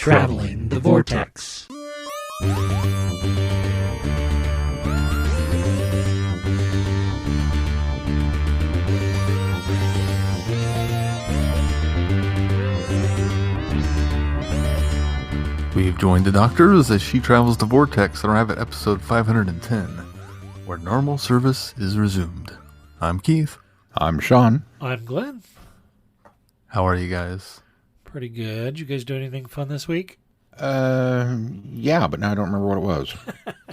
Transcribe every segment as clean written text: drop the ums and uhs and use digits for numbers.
Traveling the Vortex. We've joined the Doctors as she travels the Vortex and arrive at episode 510, where normal service is resumed. I'm Keith. I'm Sean. I'm Glenn. How are you guys? Pretty good. You guys do anything fun this week? Yeah, but now I don't remember what it was.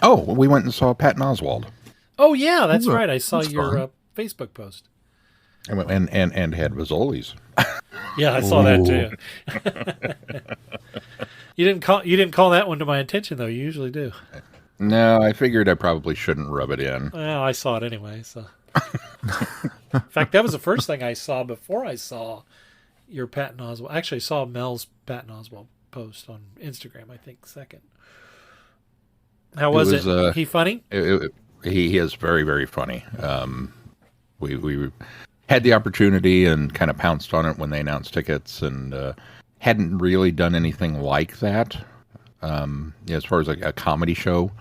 Oh, we went and saw Patton Oswalt. Oh, yeah, that's right. I saw that's your fun. Facebook post. And had Vazoli's. Yeah, I saw that too. You didn't call that one to my attention though. You usually do. No, I figured I probably shouldn't rub it in. Well, I saw it anyway. So, in fact, that was the first thing I saw before I saw your Patton Oswalt. Actually, I saw Mel's Patton Oswalt post on Instagram. I think second. How was it? He funny? He is very, very funny. We had the opportunity and kind of pounced on it when they announced tickets, and hadn't really done anything like that as far as a comedy show,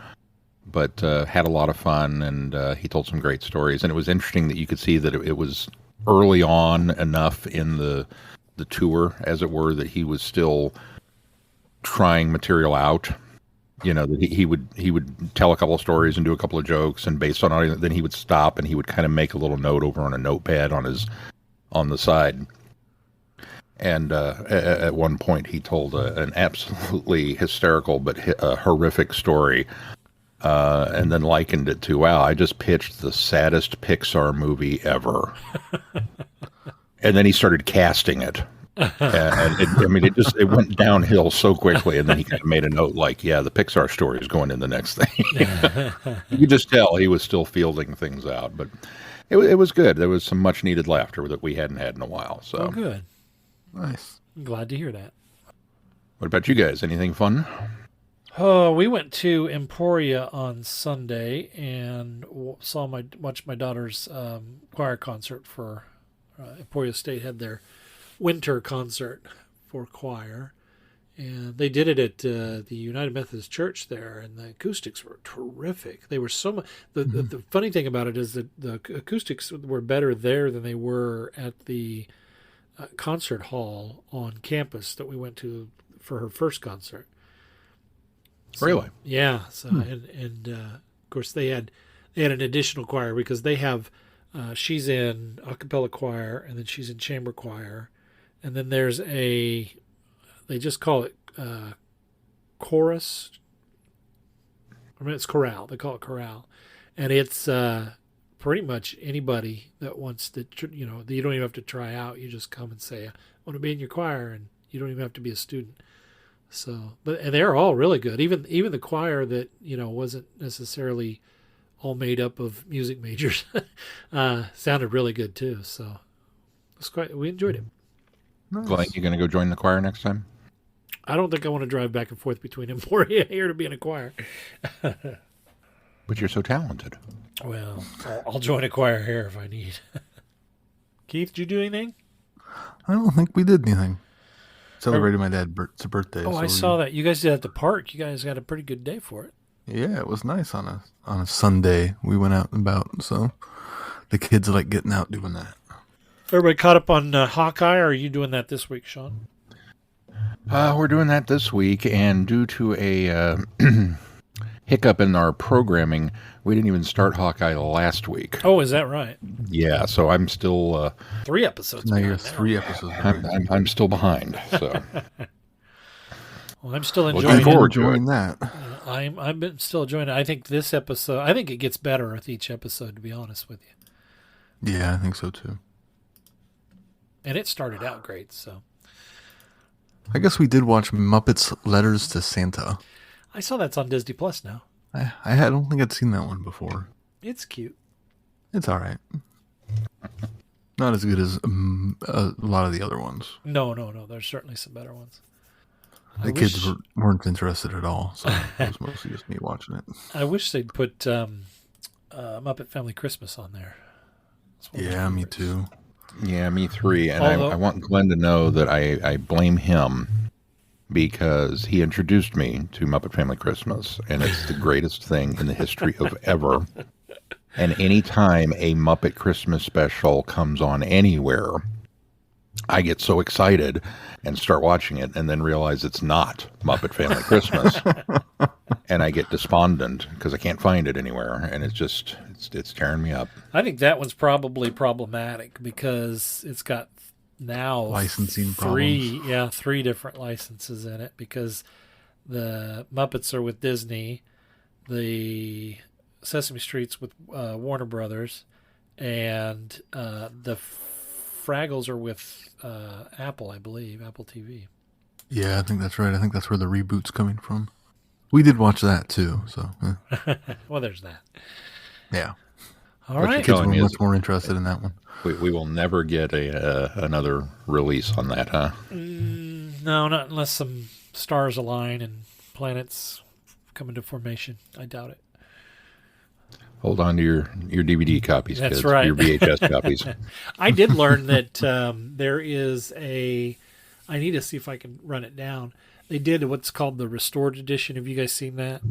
but had a lot of fun, and he told some great stories. And it was interesting that you could see that it was early on enough in the tour, as it were, that he was still trying material out. You know, that he would tell a couple of stories and do a couple of jokes, and based on it, then he would stop and he would kind of make a little note over on a notepad on the side. And at one point, he told an absolutely hysterical but horrific story, and then likened it to, "Wow, I just pitched the saddest Pixar movie ever." And then he started casting it. It went downhill so quickly, and then he kind of made a note like, "Yeah, the Pixar story is going in the next thing." You could just tell he was still fielding things out, but it was good. There was some much needed laughter that we hadn't had in a while. So good. Nice. I'm glad to hear that. What about you guys? Anything fun? Oh, we went to Emporia on Sunday and watched my daughter's choir concert for Emporia State had their winter concert for choir, and they did it at the United Methodist Church there, and the acoustics were terrific. They were so much. The funny thing about it is that the acoustics were better there than they were at the concert hall on campus that we went to for her first concert. So, really? Yeah. So and of course they had an additional choir because they have she's in a cappella choir, and then she's in chamber choir, and then there's they just call it chorus. I mean, it's chorale. They call it chorale, and it's pretty much anybody that wants to, you don't even have to try out. You just come and say, "I want to be in your choir," and you don't even have to be a student. So, and they're all really good. Even the choir that wasn't necessarily all made up of music majors sounded really good too. So, we enjoyed it. Nice. Glenn, you going to go join the choir next time? I don't think I want to drive back and forth between Emporia here to be in a choir. But you're so talented. Well, I'll join a choir here if I need. Keith, did you do anything? I don't think we did anything. Celebrated my dad's birthday. Oh, I saw that. You guys did at the park. You guys got a pretty good day for it. Yeah, it was nice on a Sunday. We went out and about, so the kids like getting out doing that. Everybody caught up on Hawkeye, or are you doing that this week, Sean? We're doing that this week, and due to a hiccup in our programming, we didn't even start Hawkeye last week. Oh, is that right? Yeah, so I'm still 3 episodes. Now you're 3 episodes. I'm still behind. So well, I'm still Looking enjoying forward it. to it. that. I'm still enjoying it. I think this episode. I think it gets better with each episode. To be honest with you. Yeah, I think so too. And it started out great. So I guess we did watch Muppets Letters to Santa. I saw that's on Disney Plus now. I don't think I'd seen that one before. It's cute. It's all right. Not as good as a lot of the other ones. No. There's certainly some better ones. The kids weren't interested at all, so it was mostly just me watching it. I wish they'd put Muppet Family Christmas on there. Yeah, me too. Yeah, me 3. And I want Glenn to know that I blame him because he introduced me to Muppet Family Christmas, and it's the greatest thing in the history of ever. And anytime a Muppet Christmas special comes on anywhere, I get so excited and start watching it and then realize it's not Muppet Family Christmas. And I get despondent because I can't find it anywhere. And it's tearing me up. I think that one's probably problematic because it's got now Licensing three problems. different licenses in it, because the Muppets are with Disney, the Sesame Street's with Warner Brothers, and the Fraggles are with Apple, I believe, Apple TV. Yeah, I think that's right. I think that's where the reboot's coming from. We did watch that too, so. Well, there's that. Yeah. All but right. your kids were Telling much me more interested in that one. We will never get another release on that, huh? No, not unless some stars align and planets come into formation. I doubt it. Hold on to your DVD copies, That's kids. right. Your VHS copies. I did learn that there is I need to see if I can run it down. They did what's called the Restored Edition. Have you guys seen that?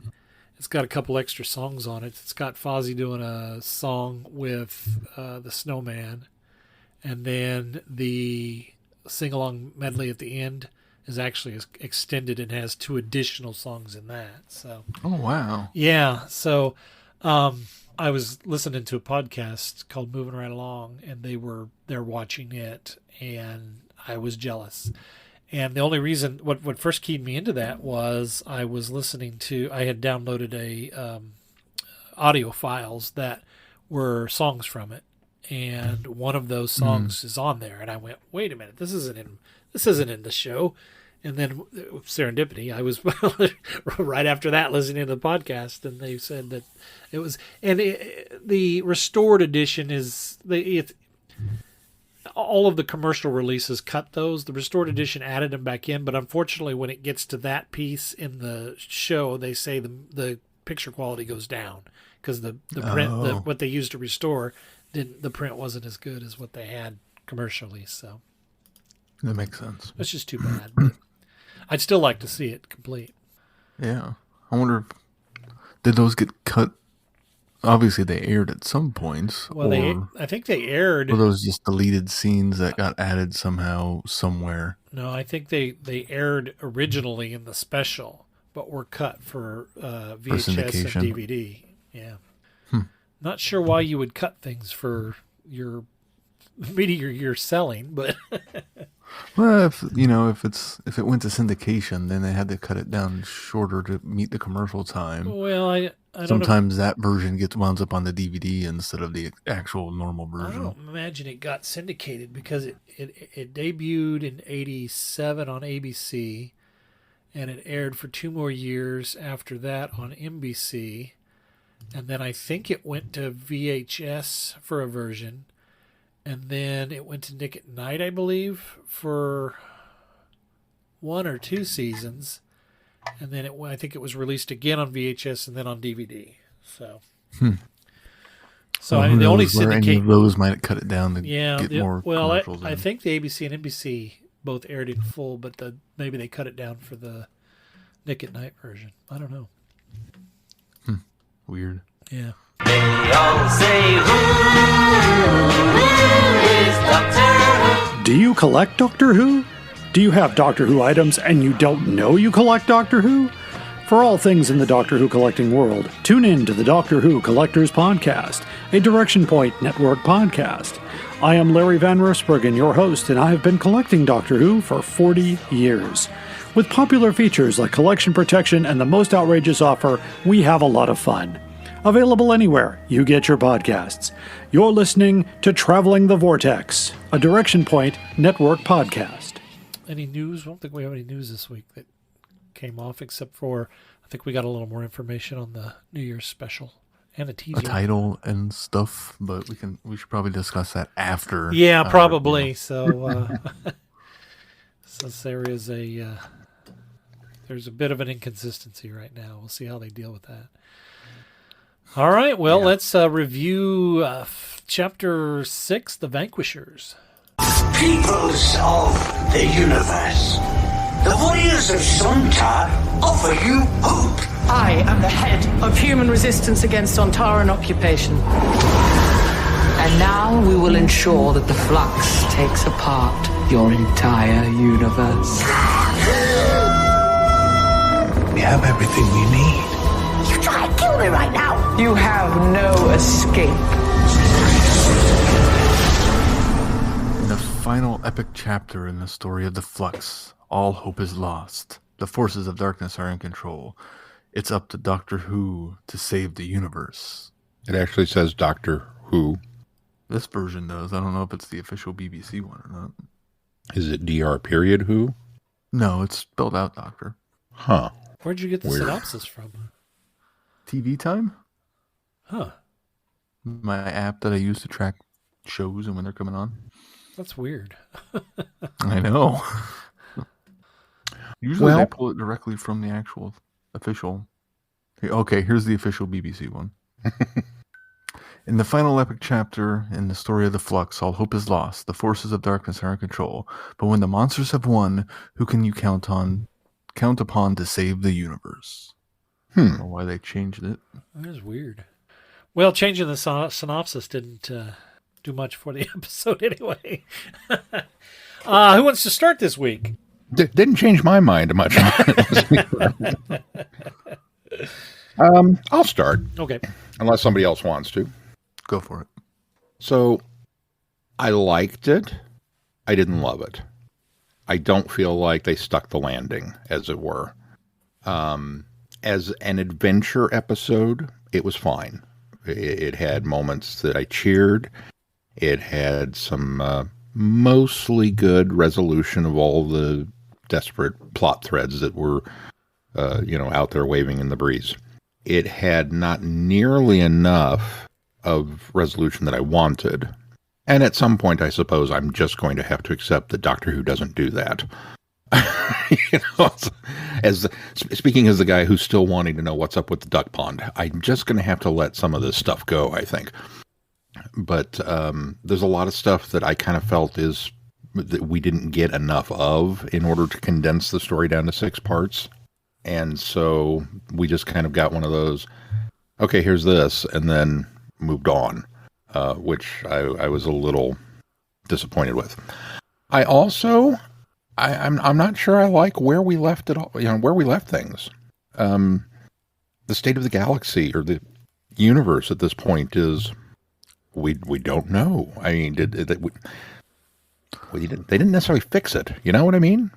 It's got a couple extra songs on it. It's got Fozzie doing a song with the Snowman. And then the sing-along medley at the end is actually extended and has 2 additional songs in that. So, Oh, wow. yeah. So I was listening to a podcast called Moving Right Along, and they're watching it, and I was jealous. And the only reason, what first keyed me into that was I had downloaded a audio files that were songs from it, and one of those songs is on there, and I went, wait a minute, this isn't in the show. And then serendipity, I was right after that listening to the podcast, and they said that it was, and the restored edition is all of the commercial releases cut those. The restored edition added them back in, but unfortunately, when it gets to that piece in the show, they say the picture quality goes down because the print, what they used to restore, the print wasn't as good as what they had commercially. So That makes sense. it's just too bad. But I'd still like to see it complete. Yeah. I wonder did those get cut? Obviously, they aired at some points. Well, I think they aired. Were those just deleted scenes that got added somehow somewhere? No, I think they aired originally in the special, but were cut for VHS syndication. and DVD. Yeah. Not sure why you would cut things for your media you're selling, but Well, if it went to syndication, then they had to cut it down shorter to meet the commercial time. well, I don't know. Sometimes that version wounds up on the DVD instead of the actual normal I version. don't imagine it got syndicated because it debuted in '87 on ABC, and it aired for 2 more years after that on NBC, and then I think it went to VHS for a version, and then it went to Nick at Night, I believe, for 1 or 2 seasons, and then I think it was released again on VHS and then on DVD. So. So I mean, the only any of syndicate. those might cut it down to get more well, commercials I in. think the ABC and NBC both aired in full, but maybe they cut it down for the Nick at Night version. I don't know. Weird. Yeah. They all say, who is Doctor Who? Do you collect Doctor Who? Do you have Doctor Who items and you don't know you collect Doctor Who? For all things in the Doctor Who collecting world, tune in to the Doctor Who Collectors Podcast, a Direction Point Network podcast. I am Larry Van Rosbergen, your host, and I have been collecting Doctor Who for 40 years. With popular features like collection protection and the most outrageous offer, we have a lot of fun. Available anywhere you get your podcasts. You're listening to Traveling the Vortex, a Direction Point Network podcast. Any news? I don't think we have any news this week that came off, except for I think we got a little more information on the New Year's special and a teaser. A title and stuff, but we should probably discuss that after. Yeah, probably. So, since there's a bit of an inconsistency right now, we'll see how they deal with that. All right, well, let's review Chapter 6, The Vanquishers. Peoples of the universe, the warriors of Sontar offer you hope. I am the head of human resistance against Sontaran occupation. And now we will ensure that the Flux takes apart your entire universe. We have everything we need. You try and kill me right now. You have no escape. In the final epic chapter in the story of the Flux, all hope is lost. The forces of darkness are in control. It's up to Doctor Who to save the universe. It actually says Doctor Who. This version does. I don't know if it's the official BBC one or not. Is it DR period Who? No, it's spelled out Doctor. Huh. Where'd you get the Weird. synopsis from? TV Time? Huh. My app that I use to track shows and when they're coming on. That's weird. I know. Usually Well- they pull it directly from the actual official. Okay, here's the official BBC one. In the final epic chapter in the story of the Flux, all hope is lost. The forces of darkness are in control. But when the monsters have won, who can you count upon to save the universe? I don't know why they changed it. That is weird. Well, changing the synopsis didn't do much for the episode anyway. Who wants to start this week? Didn't change my mind much. I'll start, Okay. unless somebody else wants to. Go for it. So, I liked it. I didn't love it. I don't feel like they stuck the landing, as it were. As an adventure episode, it was fine. It had moments that I cheered. It had some mostly good resolution of all the desperate plot threads that were, out there waving in the breeze. It had not nearly enough of resolution that I wanted. And at some point, I suppose I'm just going to have to accept that Doctor Who doesn't do that. Speaking as the guy who's still wanting to know what's up with the duck pond, I'm just going to have to let some of this stuff go, I think. But there's a lot of stuff that I kind of felt is that we didn't get enough of in order to condense the story down to 6 parts. And so we just kind of got one of those, okay, here's this, and then moved on, which I was a little disappointed with. I also, I'm not sure I like where we left it all, where we left things. The state of the galaxy or the universe at this point is, we don't know. I mean, they didn't necessarily fix it. You know what I mean?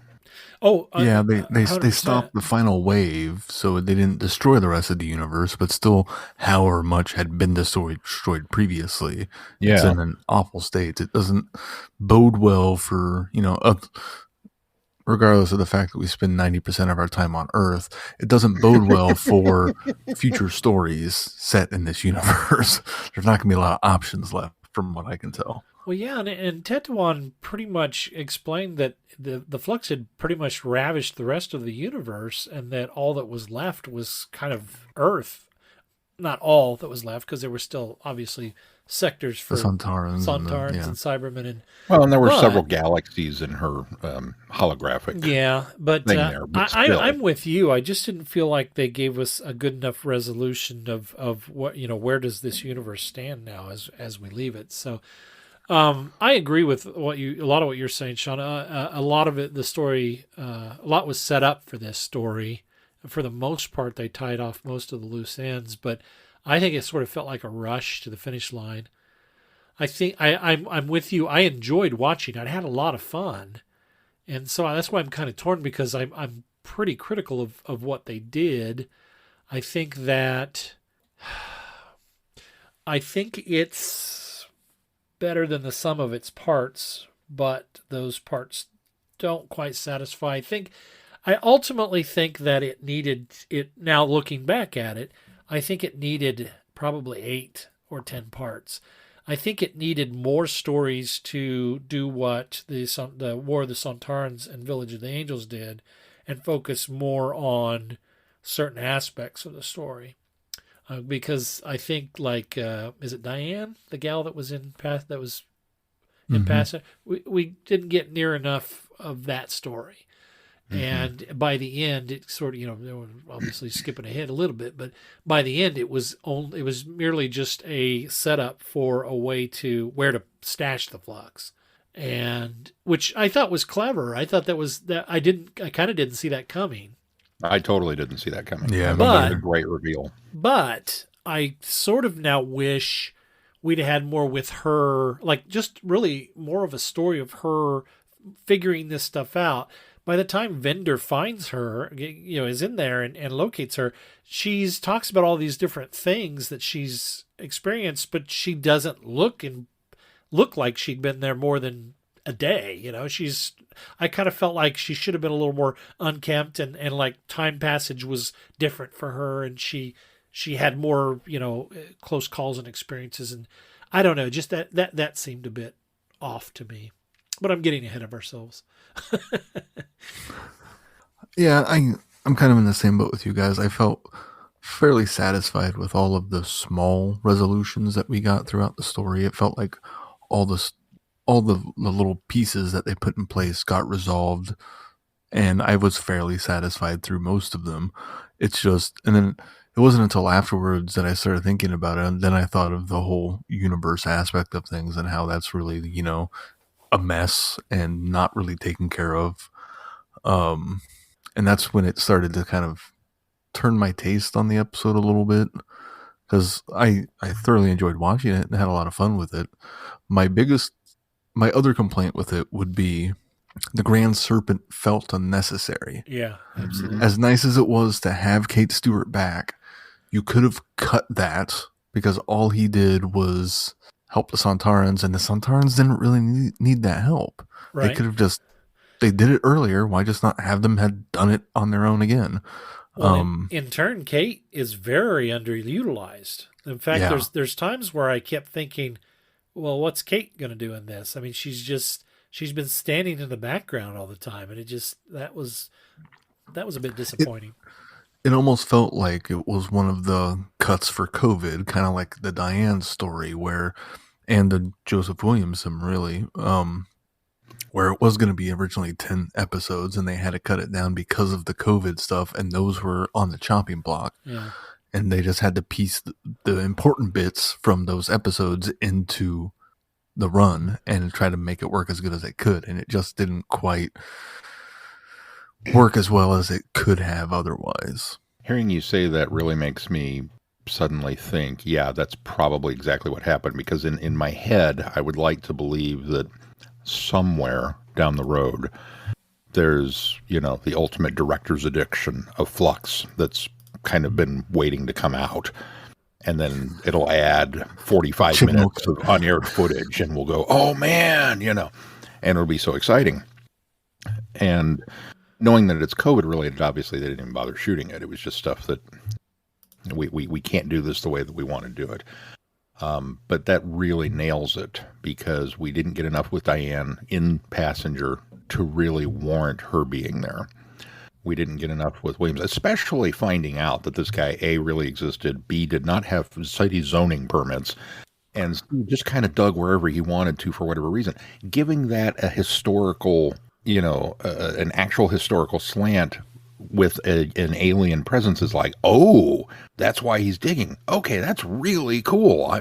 Oh, Yeah, they 100%. stopped the final wave, so they didn't destroy the rest of the universe, but still, however much had been destroyed previously, it's in an awful state. It doesn't bode well for, regardless of the fact that we spend 90% of our time on Earth, it doesn't bode well for future stories set in this universe. There's not going to be a lot of options left, from what I can tell. Well, yeah, and Tetuan pretty much explained that the Flux had pretty much ravished the rest of the universe, and that all that was left was kind of Earth. Not all that was left, because there were still obviously sectors for The Sontarans and and Cybermen, and and there were several galaxies in her holographic. yeah, but thing there, but still. I'm with you. I just didn't feel like they gave us a good enough resolution of what where does this universe stand now as we leave it. So. I agree with a lot of what you're saying, Sean. A lot of it, the story, a lot was set up for this story. For the most part, they tied off most of the loose ends, but I think it sort of felt like a rush to the finish line. I think I'm with you. I enjoyed watching. I had a lot of fun, and so that's why I'm kind of torn, because I'm pretty critical of what they did. I think it's better than the sum of its parts, but those parts don't quite satisfy. I ultimately think that it needed it. Now looking back at it, I think it needed probably 8 or 10 parts. I think it needed more stories to do what the War of the Sontarans and Village of the Angels did, and focus more on certain aspects of the story. Because I think, like, is it Diane, the gal that was in Pass? We didn't get near enough of that story, And by the end, it sort of, they were obviously skipping ahead a little bit, but by the end, it was merely just a setup for a way to where to stash the Flux, and which I thought was clever. I thought I kind of didn't see that coming. I totally didn't see that coming. Yeah, but a great reveal. But I sort of now wish we'd had more with her, like just really more of a story of her figuring this stuff out. By the time Vendor finds her, is in there and locates her, she talks about all these different things that she's experienced, but she doesn't look like she'd been there more than a day. I kind of felt like she should have been a little more unkempt and like time passage was different for her, and she had more, close calls and experiences, and I don't know, just that seemed a bit off to me. But I'm getting ahead of ourselves. Yeah, I'm kind of in the same boat with you guys. I felt fairly satisfied with all of the small resolutions that we got throughout the story. It felt like all the little pieces that they put in place got resolved, and I was fairly satisfied through most of them. It's just, and then it wasn't until afterwards that I started thinking about it, and then I thought of the whole universe aspect of things and how that's really, a mess and not really taken care of. And that's when it started to kind of turn my taste on the episode a little bit, because I thoroughly enjoyed watching it and had a lot of fun with it. My other complaint with it would be the Grand Serpent felt unnecessary. Yeah, absolutely. As nice as it was to have Kate Stewart back, you could have cut that, because all he did was help the Sontarans, and the Sontarans didn't really need that help. Right. They could have they did it earlier. Why just not have them had done it on their own again? Well, in turn, Kate is very underutilized. In fact, there's times where I kept thinking, well, what's Kate going to do in this? I mean, she's been standing in the background all the time, and that was a bit disappointing. It almost felt like it was one of the cuts for COVID, kind of like the Diane story and the Joseph Williamson, really, where it was going to be originally 10 episodes and they had to cut it down because of the COVID stuff, and those were on the chopping block. Yeah. And they just had to piece the important bits from those episodes into the run and try to make it work as good as they could. And it just didn't quite work as well as it could have otherwise. Hearing you say that really makes me suddenly think, yeah, that's probably exactly what happened, because in my head, I would like to believe that somewhere down the road, there's, the ultimate director's edition of Flux that's kind of been waiting to come out. And then it'll add 45 minutes of unaired footage, and we'll go, oh man, and it'll be so exciting. And knowing that it's COVID related, obviously they didn't even bother shooting it. It was just stuff that we can't do this the way that we want to do it. But that really nails it, because we didn't get enough with Diane in Passenger to really warrant her being there. We didn't get enough with Williams, especially finding out that this guy, A, really existed, B, did not have city zoning permits, and just kind of dug wherever he wanted to for whatever reason. Giving that a historical, an actual historical slant with an alien presence is like, oh, that's why he's digging. Okay, that's really cool.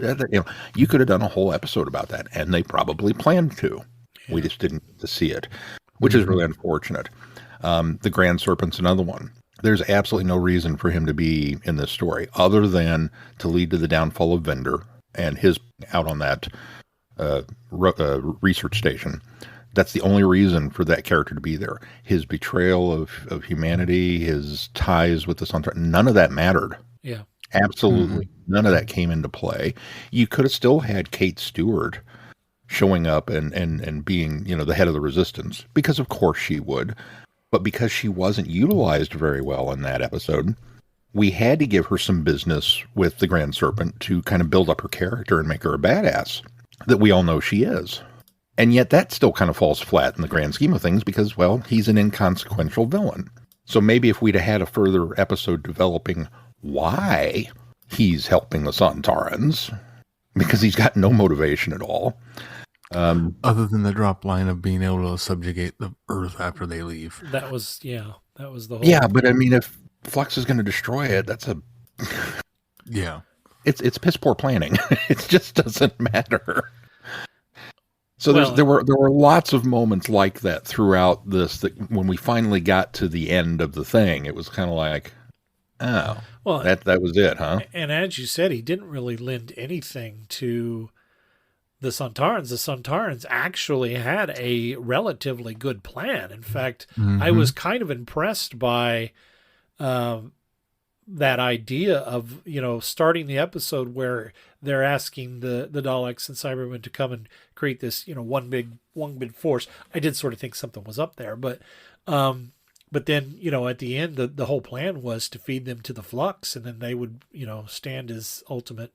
You could have done a whole episode about that, and they probably planned to. Yeah. We just didn't get to see it, which is really unfortunate. The Grand Serpent's another one. There's absolutely no reason for him to be in this story other than to lead to the downfall of Vendor and his out on that research station. That's the only reason for that character to be there. His betrayal of humanity, his ties with the Sontaran, none of that mattered. Yeah. Absolutely. None of that came into play. You could have still had Kate Stewart showing up and being, the head of the resistance, because of course she would. But because she wasn't utilized very well in that episode, we had to give her some business with the Grand Serpent to kind of build up her character and make her a badass that we all know she is. And yet that still kind of falls flat in the grand scheme of things because, well, he's an inconsequential villain. So maybe if we'd have had a further episode developing why he's helping the Sontarans, because he's got no motivation at all. Other than the drop line of being able to subjugate the Earth after they leave. That was the whole. Yeah, but I mean, if Flux is going to destroy it, that's Yeah. It's piss poor planning. It just doesn't matter. So Well, there were lots of moments like that throughout this. That when we finally got to the end of the thing, it was kind of like, oh, well, that was it, huh? and as you said, he didn't really lend anything to the Sontarans. The Sontarans actually had a relatively good plan. In fact, I was kind of impressed by that idea of, starting the episode where they're asking the Daleks and Cybermen to come and create this, one big force. I did sort of think something was up there, but then, at the end, the whole plan was to feed them to the Flux, and then they would, stand as ultimate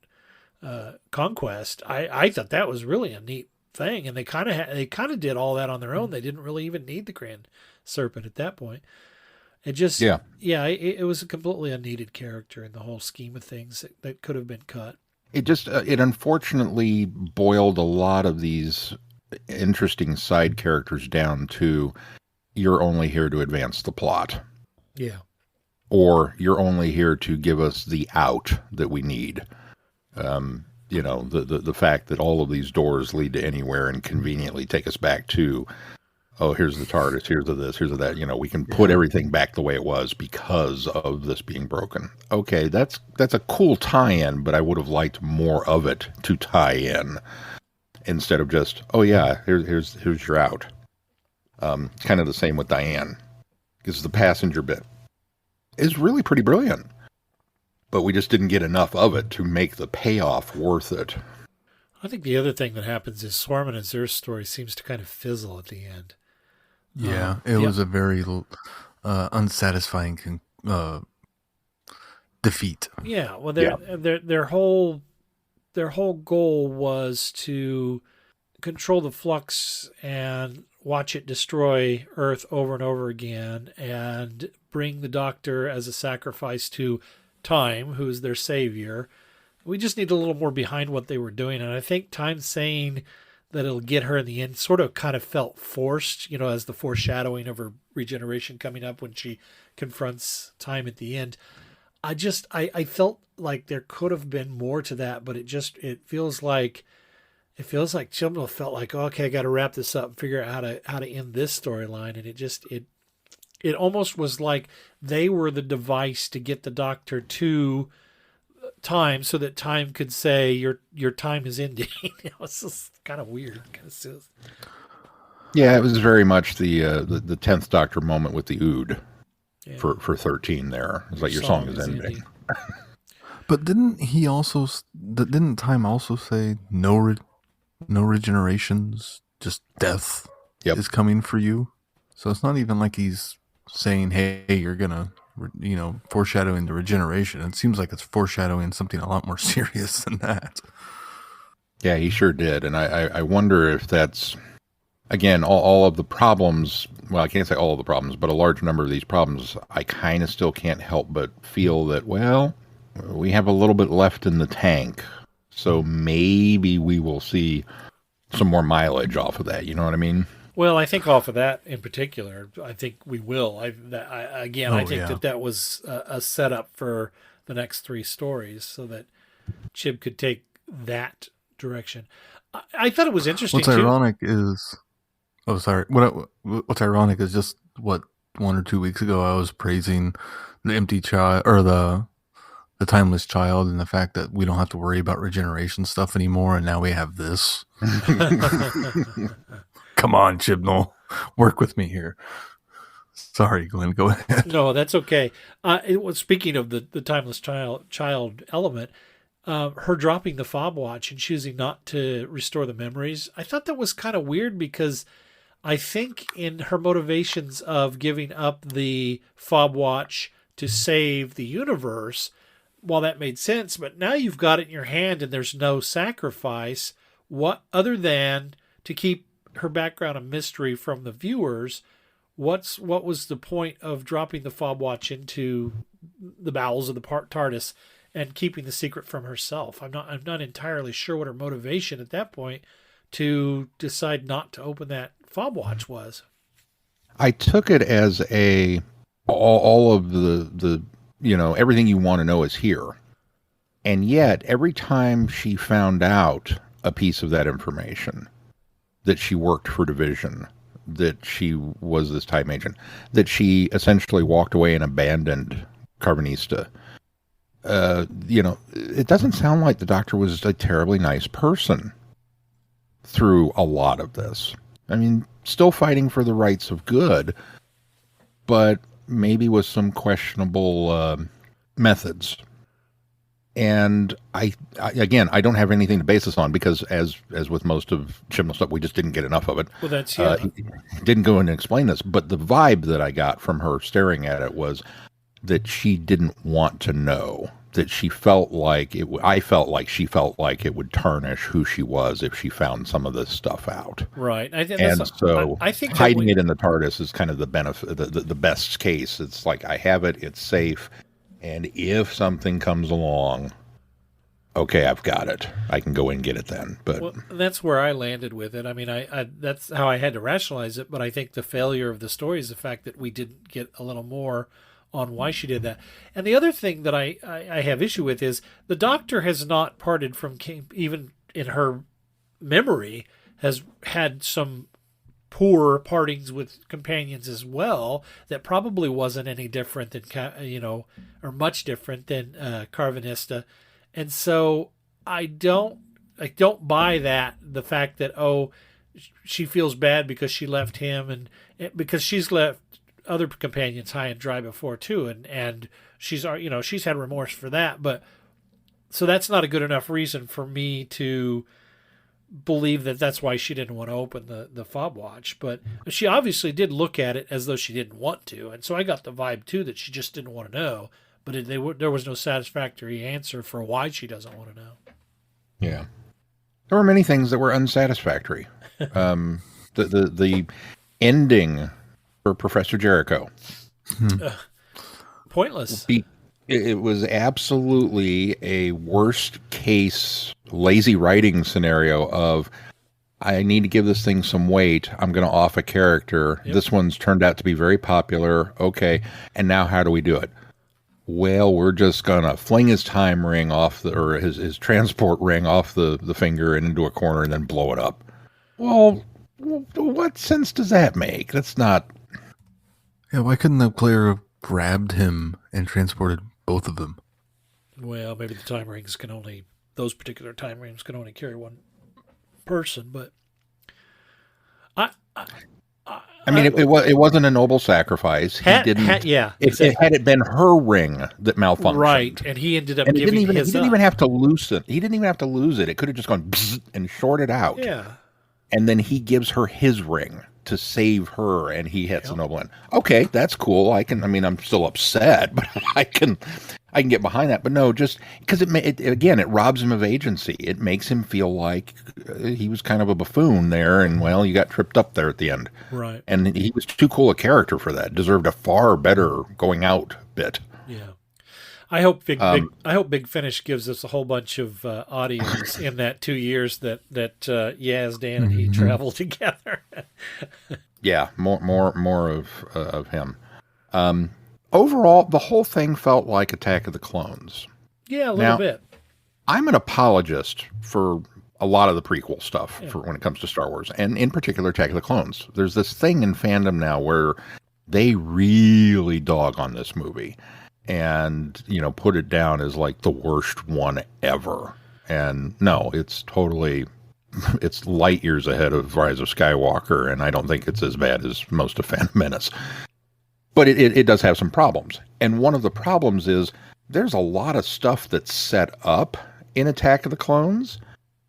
conquest. I thought that was really a neat thing, and they kind of did all that on their own. They didn't really even need the Grand Serpent at that point. It just, it was a completely unneeded character in the whole scheme of things that could have been cut. It just, it unfortunately boiled a lot of these interesting side characters down to, you're only here to advance the plot. Yeah. Or you're only here to give us the out that we need. The fact that all of these doors lead to anywhere and conveniently take us back to, oh, here's the TARDIS, here's the this, here's the that. We can put everything back the way it was because of this being broken. Okay, that's a cool tie-in, but I would have liked more of it to tie in instead of just, oh yeah, here's your out. Kind of the same with Diane, because the passenger bit is really pretty brilliant, but we just didn't get enough of it to make the payoff worth it. I think the other thing that happens is Swarman and Zer's story seems to kind of fizzle at the end. Yeah, it was a very unsatisfying defeat. Yeah, well, their whole goal was to control the Flux and watch it destroy Earth over and over again, and bring the Doctor as a sacrifice to Time, who's their savior. We just need a little more behind what they were doing, and I think Time saying that it'll get her in the end sort of kind of felt forced, as the foreshadowing of her regeneration coming up when she confronts Time at the end. I felt like there could have been more to that, but it feels like Chibnall felt like, okay, I got to wrap this up and figure out how to end this storyline, and it almost was like they were the device to get the Doctor to Time so that Time could say your time is ending. It's just kind of weird. Yeah, it was very much the 10th Doctor moment with the Ood for 13 there. It's like your song is ending. But didn't Time also say no regenerations, just death is coming for you? So it's not even like he's saying, hey, you're gonna, foreshadowing the regeneration. It seems like it's foreshadowing something a lot more serious than that. Yeah, he sure did. And I wonder if that's, again, all of the problems, well, I can't say all of the problems, but a large number of these problems, I kind of still can't help but feel that, well, we have a little bit left in the tank. So maybe we will see some more mileage off of that. You know what I mean? Well, I think off of that in particular, I think we will. I think that was a setup for the next 3 stories so that Chib could take that direction. I thought it was interesting. What's ironic is, what's ironic is just 1 or 2 weeks ago I was praising the empty child or the timeless child and the fact that we don't have to worry about regeneration stuff anymore, and now we have this. Come on, Chibnall. Work with me here. Sorry, Glenn, go ahead. No, that's okay. Speaking of the timeless child element, her dropping the fob watch and choosing not to restore the memories, I thought that was kind of weird because I think in her motivations of giving up the fob watch to save the universe, while that made sense, but now you've got it in your hand and there's no sacrifice, what other than to keep her background a mystery from the viewers, what was the point of dropping the fob watch into the bowels of the TARDIS and keeping the secret from herself? I'm not entirely sure what her motivation at that point to decide not to open that fob watch was. I took it as all of the everything you want to know is here. And yet, every time she found out a piece of that information, that she worked for Division, that she was this time agent, that she essentially walked away and abandoned Carbonista, it doesn't sound like the Doctor was a terribly nice person through a lot of this. I mean, still fighting for the rights of good, but maybe with some questionable methods. And I don't have anything to base this on because, as with most of Chibnall's stuff, we just didn't get enough of it. Well, that's he didn't go in and explain this, but the vibe that I got from her staring at it was that she didn't want to know. That she felt like it. I felt like she felt like it would tarnish who she was if she found some of this stuff out. Right. I think I think hiding it in the TARDIS is kind of the benefit, the best case. It's like I have it, it's safe. And if something comes along, okay, I've got it. I can go and get it then. But that's where I landed with it. I mean, I that's how I had to rationalize it. But I think the failure of the story is the fact that we didn't get a little more on why she did that. And the other thing that I have issue with is the Doctor has not parted from King, even in her memory, has had some poor partings with companions as well that probably wasn't any different than or much different than Carvanista. And so I don't buy that, the fact that she feels bad because she left him and because she's left other companions high and dry before too, and she's had remorse for that, but so that's not a good enough reason for me to believe that that's why she didn't want to open the fob watch. But she obviously did look at it as though she didn't want to, and so I got the vibe too that she just didn't want to know, but there was no satisfactory answer for why she doesn't want to know. Yeah, there were many things that were unsatisfactory. The ending for Professor Jericho, pointless. It was absolutely a worst case lazy writing scenario of, I need to give this thing some weight. I'm going to off a character. Yep. This one's turned out to be very popular. Okay. And now how do we do it? Well, we're just going to fling his time ring off or his transport ring off the finger and into a corner and then blow it up. Well, what sense does that make? That's not. Yeah. Why couldn't the player have grabbed him and transported both of them? Well, maybe those particular time rings can only carry one person, but I mean, it wasn't a noble sacrifice. Had it been her ring that malfunctioned, right? And he ended up giving he didn't even have to lose it. He didn't even have to lose it. It could have just gone bzz and shorted out. Yeah. And then he gives her his ring to save her, and he hits a noble end. Okay, that's cool. I'm still upset, but I can get behind that. But no, just because it robs him of agency. It makes him feel like he was kind of a buffoon there, and you got tripped up there at the end. Right. And he was too cool a character for that. Deserved a far better going out bit. Yeah. I hope Big Finish gives us a whole bunch of audios in that 2 years that Yaz, Dan, and he travel together. Yeah, more of him. Overall, the whole thing felt like Attack of the Clones. Yeah, a little bit. I'm an apologist for a lot of the prequel stuff for when it comes to Star Wars, and in particular Attack of the Clones. There's this thing in fandom now where they really dog on this movie. And, put it down as like the worst one ever. And no, it's light years ahead of Rise of Skywalker, and I don't think it's as bad as most of Phantom Menace. But it does have some problems. And one of the problems is there's a lot of stuff that's set up in Attack of the Clones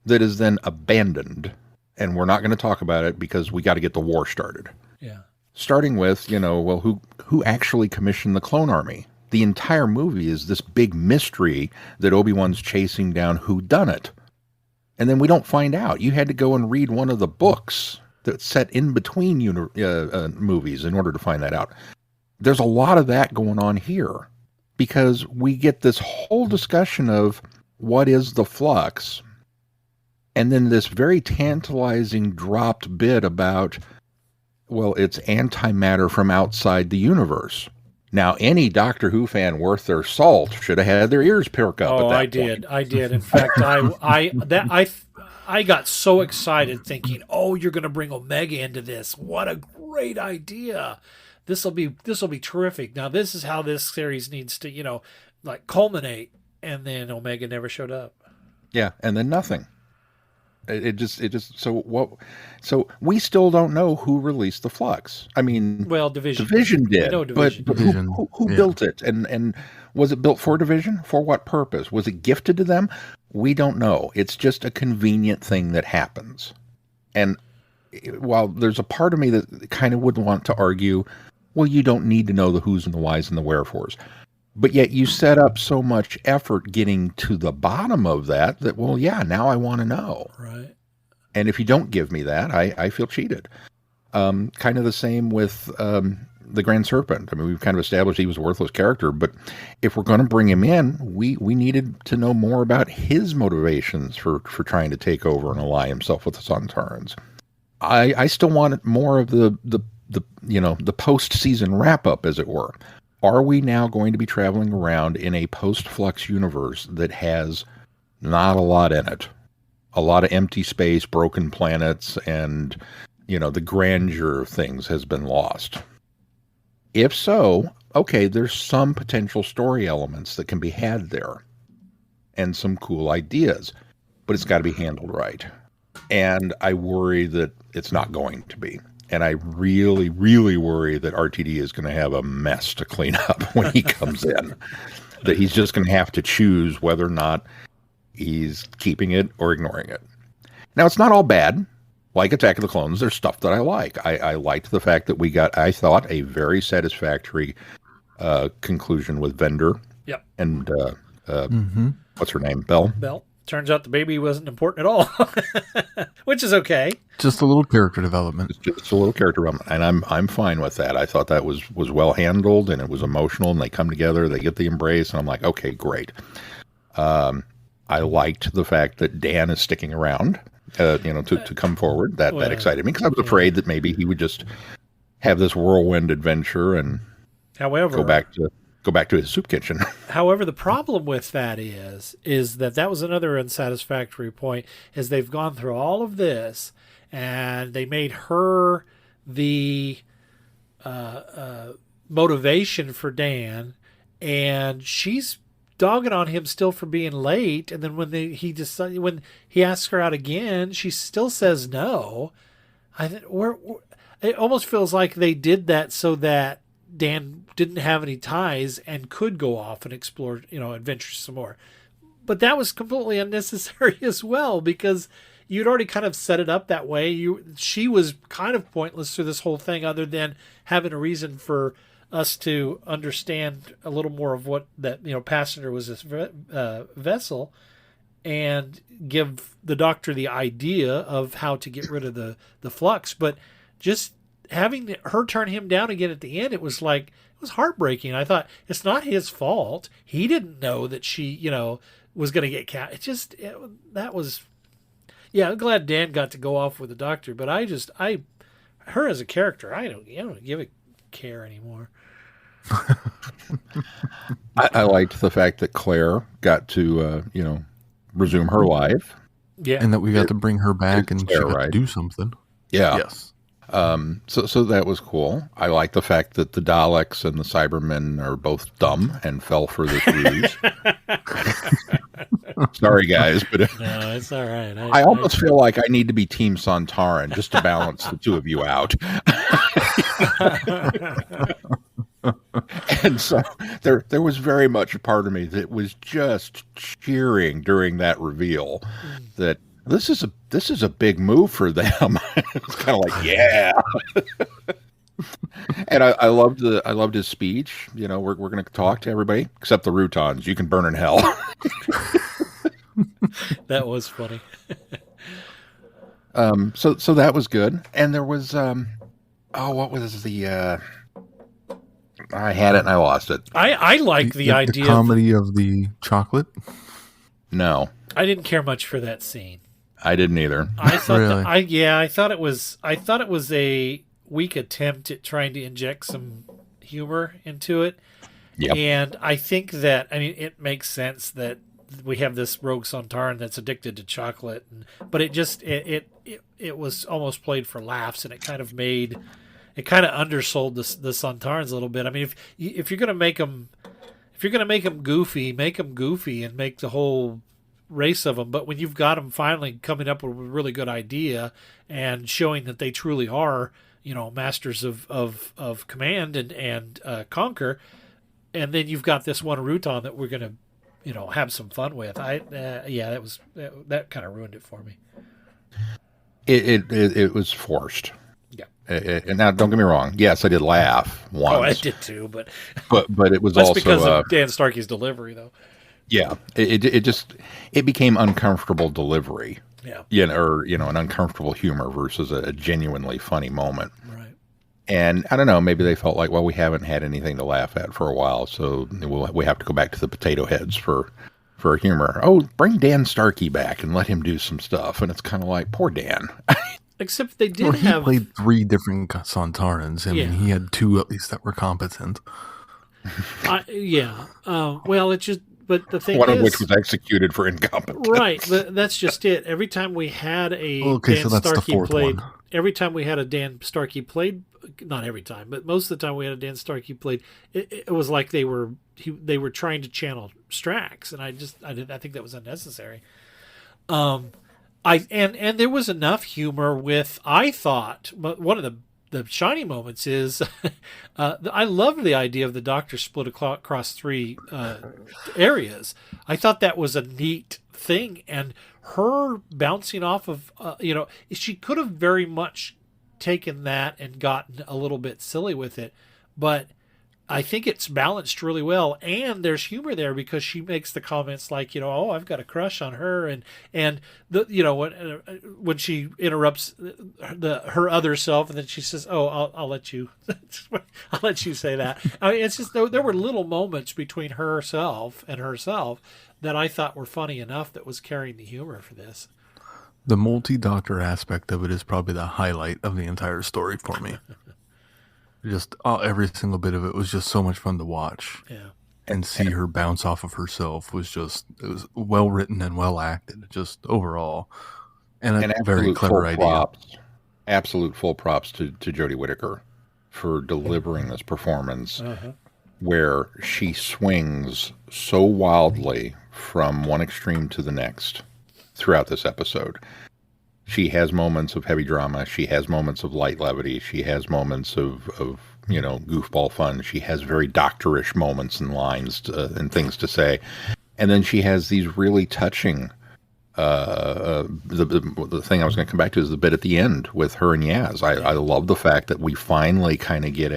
that is then abandoned. And we're not going to talk about it because we got to get the war started. Yeah. Starting with, who actually commissioned the clone army? The entire movie is this big mystery that Obi-Wan's chasing down whodunit. And then we don't find out. You had to go and read one of the books that's set in between movies in order to find that out. There's a lot of that going on here because we get this whole discussion of what is the flux. And then this very tantalizing dropped bit about, well, it's antimatter from outside the universe. Now, any Doctor Who fan worth their salt should have had their ears perk up. Oh, at that point. I did. In fact, I got so excited thinking, oh, you're going to bring Omega into this. What a great idea. This will be terrific. Now, this is how this series needs to, culminate. And then Omega never showed up. Yeah, and then nothing. It just so what? So we still don't know who released the Flux. I mean, well, Division did, Division. but who built it? And was it built for Division? For what purpose? Was it gifted to them? We don't know. It's just a convenient thing that happens. And while there's a part of me that kind of would want to argue, well, you don't need to know the who's and the whys and the wherefores. But yet you set up so much effort getting to the bottom of that, well, yeah, now I want to know. Right. And if you don't give me that, I feel cheated. Kind of the same with the Grand Serpent. I mean, we've kind of established he was a worthless character, but if we're going to bring him in, we needed to know more about his motivations for trying to take over and ally himself with the Sontarans. I still wanted more of the post-season wrap-up, as it were. Are we now going to be traveling around in a post-Flux universe that has not a lot in it? A lot of empty space, broken planets, and, the grandeur of things has been lost. If so, okay, there's some potential story elements that can be had there and some cool ideas, but it's got to be handled right. And I worry that it's not going to be. And I really, really worry that RTD is going to have a mess to clean up when he comes in. That he's just going to have to choose whether or not he's keeping it or ignoring it. Now, it's not all bad. Like Attack of the Clones, there's stuff that I like. I liked the fact that we got, I thought, a very satisfactory conclusion with Vendor. Yep. And what's her name? Belle? Belle. Turns out the baby wasn't important at all, which is okay. Just a little character development. It's just a little character development, and I'm fine with that. I thought that was well handled, and it was emotional, and they come together, they get the embrace, and I'm like, okay, great. I liked the fact that Dan is sticking around, to come forward. That excited me, because I was afraid that maybe he would just have this whirlwind adventure and however go back to his soup kitchen. However, the problem with that is that was another unsatisfactory point, is they've gone through all of this and they made her the motivation for Dan, and she's dogging on him still for being late. And then when he asks her out again, she still says no. It almost feels like they did that so that Dan didn't have any ties and could go off and explore, adventure some more. But that was completely unnecessary as well, because you'd already kind of set it up that way. She was kind of pointless through this whole thing, other than having a reason for us to understand a little more of what that, passenger was, this vessel, and give the Doctor the idea of how to get rid of the Flux. But just having her turn him down again at the end, it was heartbreaking. I thought, it's not his fault. He didn't know that she, was going to get that was, I'm glad Dan got to go off with the Doctor, but her as a character, I don't give a care anymore. I liked the fact that Claire got to, resume her life. Yeah. And that we got to bring her back and she got right. to do something. Yeah. Yes. So that was cool. I like the fact that the Daleks and the Cybermen are both dumb and fell for this ruse. Sorry, guys, but no, it's all right. I almost feel like I need to be Team Sontaran just to balance the two of you out. And so there was very much a part of me that was just cheering during that reveal that this is a big move for them. It's kind of like, yeah. And I loved his speech. We're going to talk to everybody except the Routons. You can burn in hell. That was funny. So that was good. And there was what was the I had it and I lost it. I like the idea. The comedy of the chocolate? No. I didn't care much for that scene. I didn't either. I thought Really? I thought it was a weak attempt at trying to inject some humor into it. Yep. And I think that, I mean, it makes sense that we have this rogue Sontaran that's addicted to chocolate, but it just it was almost played for laughs, and it kind of undersold the Sontarans a little bit. I mean, if you're gonna make them goofy, make them goofy and make the whole race of them. But when you've got them finally coming up with a really good idea and showing that they truly are, masters of command and conquer, and then you've got this one Rutan that we're gonna, have some fun with. That kind of ruined it for me. It was forced. Yeah. And now, don't get me wrong. Yes, I did laugh once. Oh, I did too, but it was that's also because of Dan Starkey's delivery, though. Yeah, it became uncomfortable delivery. Yeah. Or an uncomfortable humor versus a genuinely funny moment. Right. And I don't know, maybe they felt like, well, we haven't had anything to laugh at for a while, so we have to go back to the potato heads for humor. Oh, bring Dan Starkey back and let him do some stuff. And it's kind of like, poor Dan. Except they did He played 3 different Sontarans. I mean, he had 2 at least that were competent. Well, it's just, but the thing one is, of which was executed for incompetence. Right, but that's just it. Every time we had a Dan Starkey played, not every time, but most of the time we had a Dan Starkey played, it was like they were trying to channel Strax, and I think that was unnecessary. And there was enough humor with, I thought, one of the shiny moments is I loved the idea of the Doctor split across 3 areas. I thought that was a neat thing, and her bouncing off of she could have very much taken that and gotten a little bit silly with it, but I think it's balanced really well, and there's humor there because she makes the comments like, oh, I've got a crush on her, and when she interrupts her other self, and then she says, oh, I'll let you I'll let you say that. I mean, it's just there were little moments between herself that I thought were funny enough that was carrying the humor for this. The multi-doctor aspect of it is probably the highlight of the entire story for me. Just every single bit of it was just so much fun to watch. Yeah. And see her bounce off of herself it was well written and well acted, just overall. And a very clever idea. Absolute full props to Jodie Whittaker for delivering this performance where she swings so wildly from one extreme to the next throughout this episode. She has moments of heavy drama. She has moments of light levity. She has moments of goofball fun. She has very doctorish moments and lines and things to say. And then she has these really touching, the thing I was going to come back to is the bit at the end with her and Yaz. I love the fact that we finally kind of get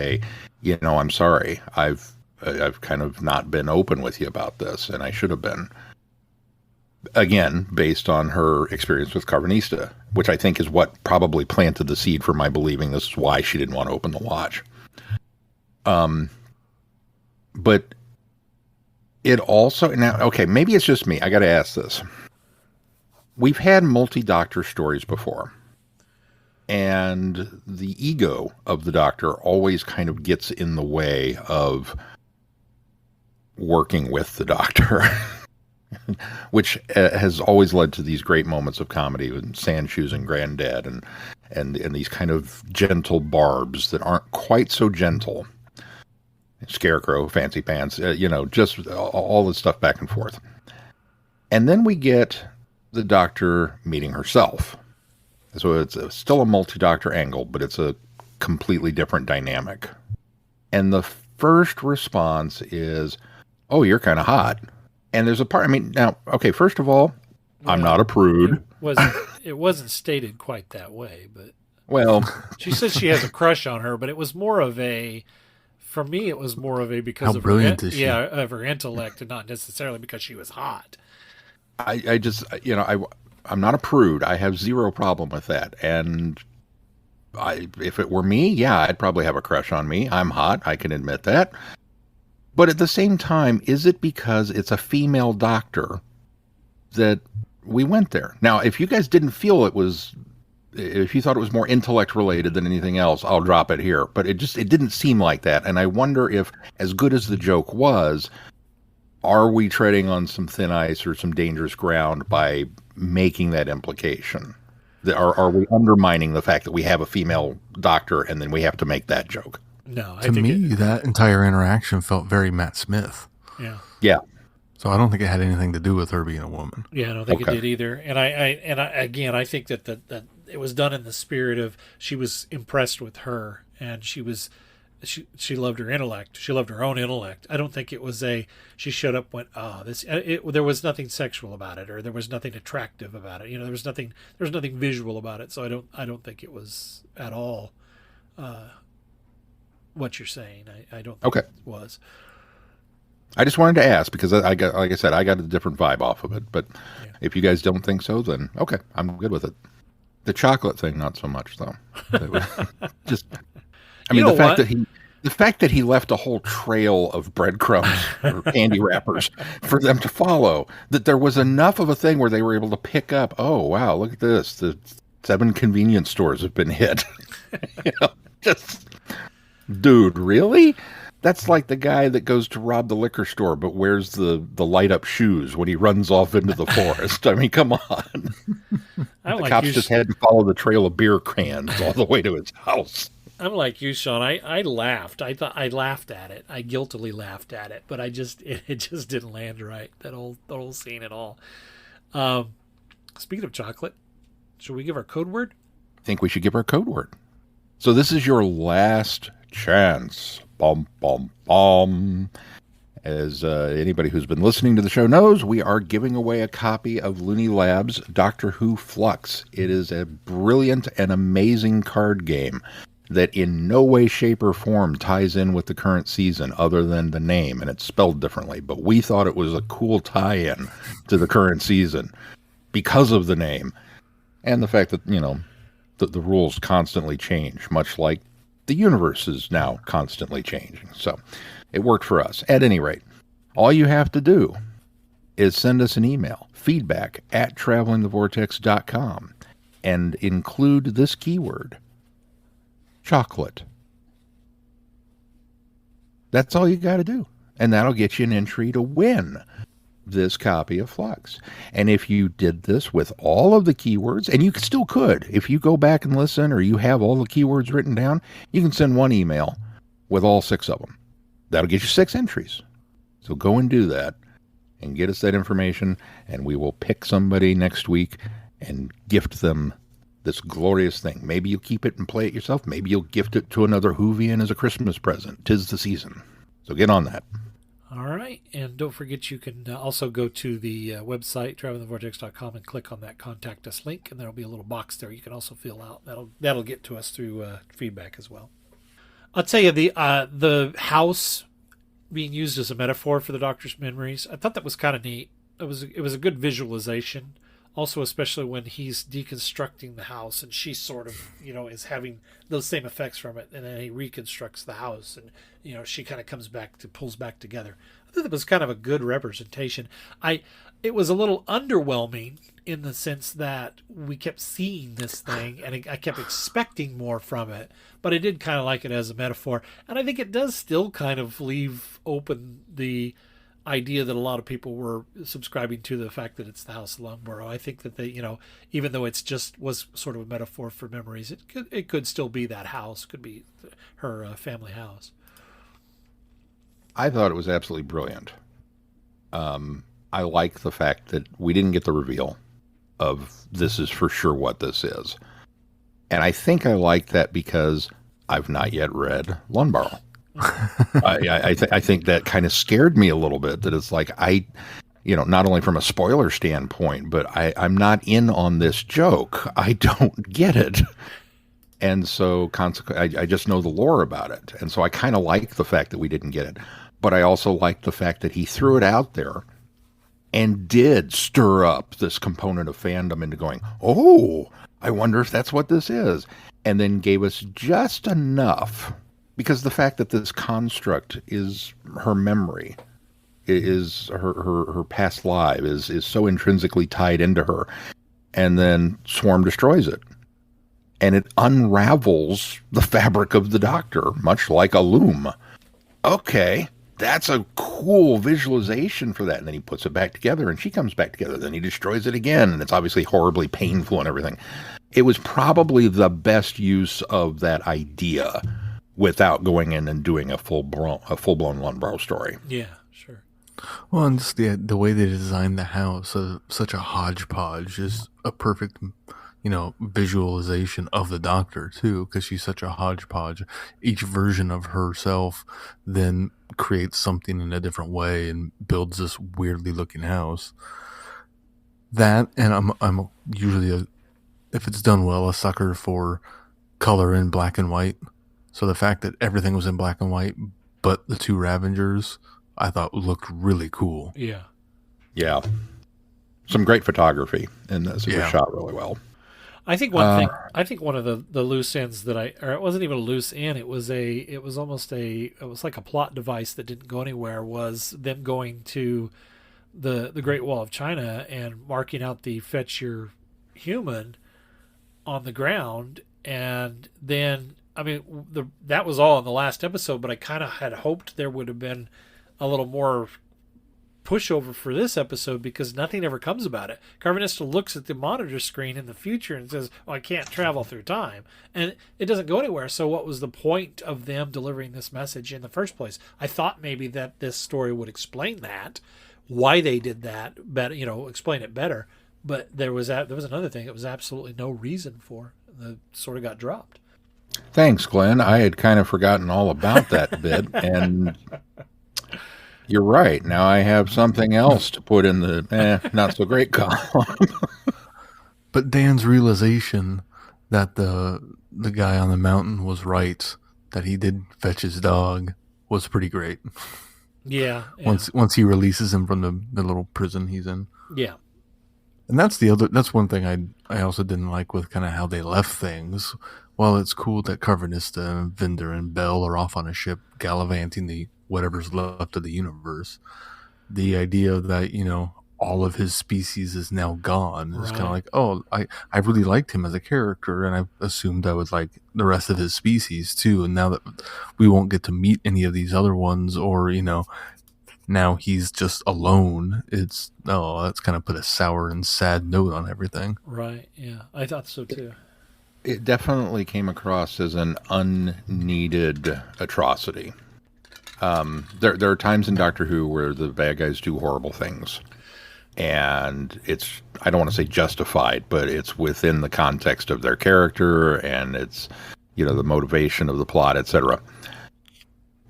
I'm sorry. I've kind of not been open with you about this, and I should have been. Again, based on her experience with Carvanista, which I think is what probably planted the seed for my believing this is why she didn't want to open the watch. But it also, now, okay, maybe it's just me. I got to ask this. We've had multi-doctor stories before, and the ego of the Doctor always kind of gets in the way of working with the Doctor. Which has always led to these great moments of comedy with Sandshoes and Granddad and these kind of gentle barbs that aren't quite so gentle. Scarecrow, Fancy Pants, just all this stuff back and forth. And then we get the Doctor meeting herself. So it's still a multi-Doctor angle, but it's a completely different dynamic. And the first response is, oh, you're kind of hot. And there's a part, first of all, I'm not a prude. It wasn't stated quite that way, but... Well... She says she has a crush on her, but it was more of a... For me, it was more of a because of brilliant is she? of her intellect, and not necessarily because she was hot. I just, I'm not a prude. I have zero problem with that. And if it were me, I'd probably have a crush on me. I'm hot. I can admit that. But at the same time, is it because it's a female Doctor that we went there. Now, if you guys didn't feel if you thought it was more intellect related than anything else, I'll drop it here. But it didn't seem like that. And I wonder if, as good as the joke was, are we treading on some thin ice or some dangerous ground by making that implication? Are we undermining the fact that we have a female doctor and then we have to make that joke? No, to me, that entire interaction felt very Matt Smith. Yeah. Yeah. So I don't think it had anything to do with her being a woman. Yeah, I don't think it did either. And I think that it was done in the spirit of she was impressed with her and she loved her intellect. She loved her own intellect. I don't think it was she showed up and went, there was nothing sexual about it, or there was nothing attractive about it. There was nothing visual about it. So I don't think it was at all what you're saying. I don't think it was. I just wanted to ask because I got a different vibe off of it. But if you guys don't think so, then okay, I'm good with it. The chocolate thing, not so much though. Just, I mean, the fact that he left a whole trail of breadcrumbs or candy wrappers for them to follow, that there was enough of a thing where they were able to pick up. Oh wow, look at this! The 7 convenience stores have been hit. Just, dude, really? That's like the guy that goes to rob the liquor store but wears the light up shoes when he runs off into the forest. I mean, come on. The cops just had to follow the trail of beer cans all the way to his house. I'm like you, Sean. I laughed. I laughed at it. I guiltily laughed at it, but it just didn't land right. That whole scene at all. Speaking of chocolate, should we give our code word? I think we should give our code word. So this is your last chance. Bum, bum, bum. As anybody who's been listening to the show knows, we are giving away a copy of Looney Labs' Doctor Who Flux. It is a brilliant and amazing card game that in no way, shape, or form ties in with the current season other than the name, and it's spelled differently. But we thought it was a cool tie-in to the current season because of the name and the fact that, the rules constantly change, much like the universe is now constantly changing. So it worked for us. At any rate, all you have to do is send us an email, feedback@travelingthevortex.com, and include this keyword, chocolate. That's all you got to do. And that'll get you an entry to win this copy of Flux. And if you did this with all of the keywords, and you still could, if you go back and listen or you have all the keywords written down, you can send one email with all 6 of them. That'll get you 6 entries. So go and do that and get us that information, and we will pick somebody next week and gift them this glorious thing. Maybe you'll keep it and play it yourself. Maybe you'll gift it to another Whovian as a Christmas present. 'Tis the season. So get on that. All right. And don't forget, you can also go to the website, travelingthevortex.com, and click on that Contact Us link, and there'll be a little box there you can also fill out. That'll get to us through feedback as well. I'll tell you, the house being used as a metaphor for the Doctor's memories, I thought that was kind of neat. It was a good visualization. Also, especially when he's deconstructing the house and she sort of, is having those same effects from it. And then he reconstructs the house and, she kind of pulls back together. I thought that was kind of a good representation. It was a little underwhelming in the sense that we kept seeing this thing and I kept expecting more from it. But I did kind of like it as a metaphor. And I think it does still kind of leave open the idea that a lot of people were subscribing to, the fact that it's the House of Longborough. I think that they, even though it's was sort of a metaphor for memories, it could still be that house, could be her family house. I thought it was absolutely brilliant. I like the fact that we didn't get the reveal of this is for sure what this is. And I think I like that because I've not yet read Longborough. I think that kind of scared me a little bit, that it's like not only from a spoiler standpoint, but I'm not in on this joke. I don't get it. And so consequently, I just know the lore about it. And so I kind of like the fact that we didn't get it. But I also like the fact that he threw it out there and did stir up this component of fandom into going, oh, I wonder if that's what this is. And then gave us just enough, because the fact that this construct is her memory is her past life is so intrinsically tied into her. And then Swarm destroys it. And it unravels the fabric of the Doctor, much like a loom. Okay, that's a cool visualization for that. And then he puts it back together, and she comes back together. Then he destroys it again, and it's obviously horribly painful and everything. It was probably the best use of that idea without going in and doing a full-blown Lunbrow story. Yeah, sure. Well, and just the way they designed the house, such a hodgepodge, is a perfect, visualization of the Doctor too, because she's such a hodgepodge. Each version of herself then creates something in a different way and builds this weirdly looking house. That, and I'm usually if it's done well, a sucker for color in black and white. So the fact that everything was in black and white, but the two Ravengers, I thought looked really cool. Yeah. Yeah. Some great photography, and this was shot really well. I think one of the loose ends or it wasn't even a loose end. It was like a plot device that didn't go anywhere. Was them going to the Great Wall of China and marking out the fetch your human on the ground, and then that was all in the last episode. But I kind of had hoped there would have been a little more pushover for this episode, because nothing ever comes about it. Carvanista looks at the monitor screen in the future and says, "Oh, I can't travel through time," and it doesn't go anywhere. So what was the point of them delivering this message in the first place? I thought maybe that this story would explain that, why they did that better, explain it better. But there was another thing. It was absolutely no reason for. It sort of got dropped. Thanks, Glenn. I had kind of forgotten all about that bit, and you're right. Now I have something else to put in the not so great column. But Dan's realization that the guy on the mountain was right, that he did fetch his dog, was pretty great. Yeah. Once he releases him from the little prison he's in. Yeah. And that's one thing I also didn't like with kind of how they left things. Well, it's cool that Carvanista and Vinder and Bell are off on a ship gallivanting the whatever's left of the universe. The idea that, all of his species is now gone is kind of like, oh, I really liked him as a character, and I assumed I would like the rest of his species too. And now that we won't get to meet any of these other ones, or, now he's just alone, that's kind of put a sour and sad note on everything. Right, yeah. I thought so too. It definitely came across as an unneeded atrocity. There are times in Doctor Who where the bad guys do horrible things, and it's, I don't want to say justified, but it's within the context of their character, and it's, the motivation of the plot, etc.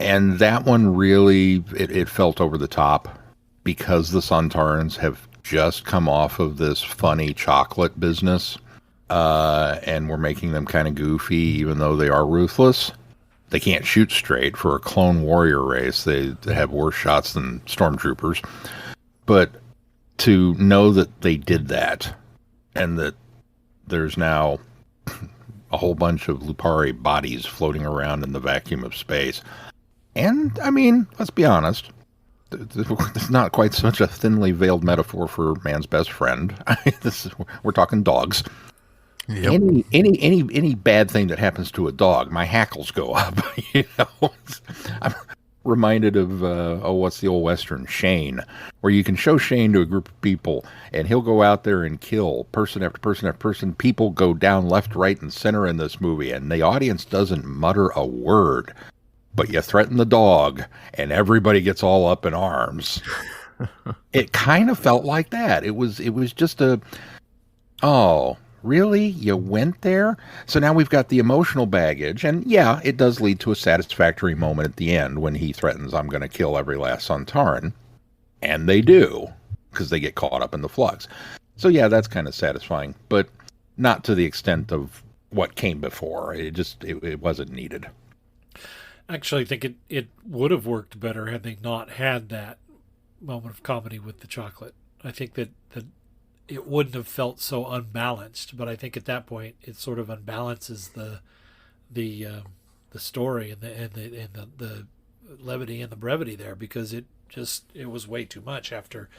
And that one really, it felt over the top, because the Sontarans have just come off of this funny chocolate business, and we're making them kind of goofy, even though they are ruthless. They can't shoot straight. For a clone warrior race, they have worse shots than stormtroopers. But to know that they did that, and that there's now a whole bunch of Lupari bodies floating around in the vacuum of space. And, let's be honest, it's not quite such a thinly veiled metaphor for man's best friend. We're talking dogs. Yep. Any bad thing that happens to a dog, my hackles go up. I'm reminded of what's the old Western, Shane, where you can show Shane to a group of people, and he'll go out there and kill person after person after person. People go down left, right, and center in this movie, and the audience doesn't mutter a word. But you threaten the dog, and everybody gets all up in arms. It kind of felt like that. It was just oh, really? You went there? So now we've got the emotional baggage, and yeah, it does lead to a satisfactory moment at the end when he threatens, "I'm going to kill every last Sontaran," and they do, because they get caught up in the flux. So yeah, that's kind of satisfying, but not to the extent of what came before. It wasn't needed. Actually, I think it would have worked better had they not had that moment of comedy with the chocolate. I think that it wouldn't have felt so unbalanced, but I think at that point it sort of unbalances the story and the levity and the brevity there, because it was way too much after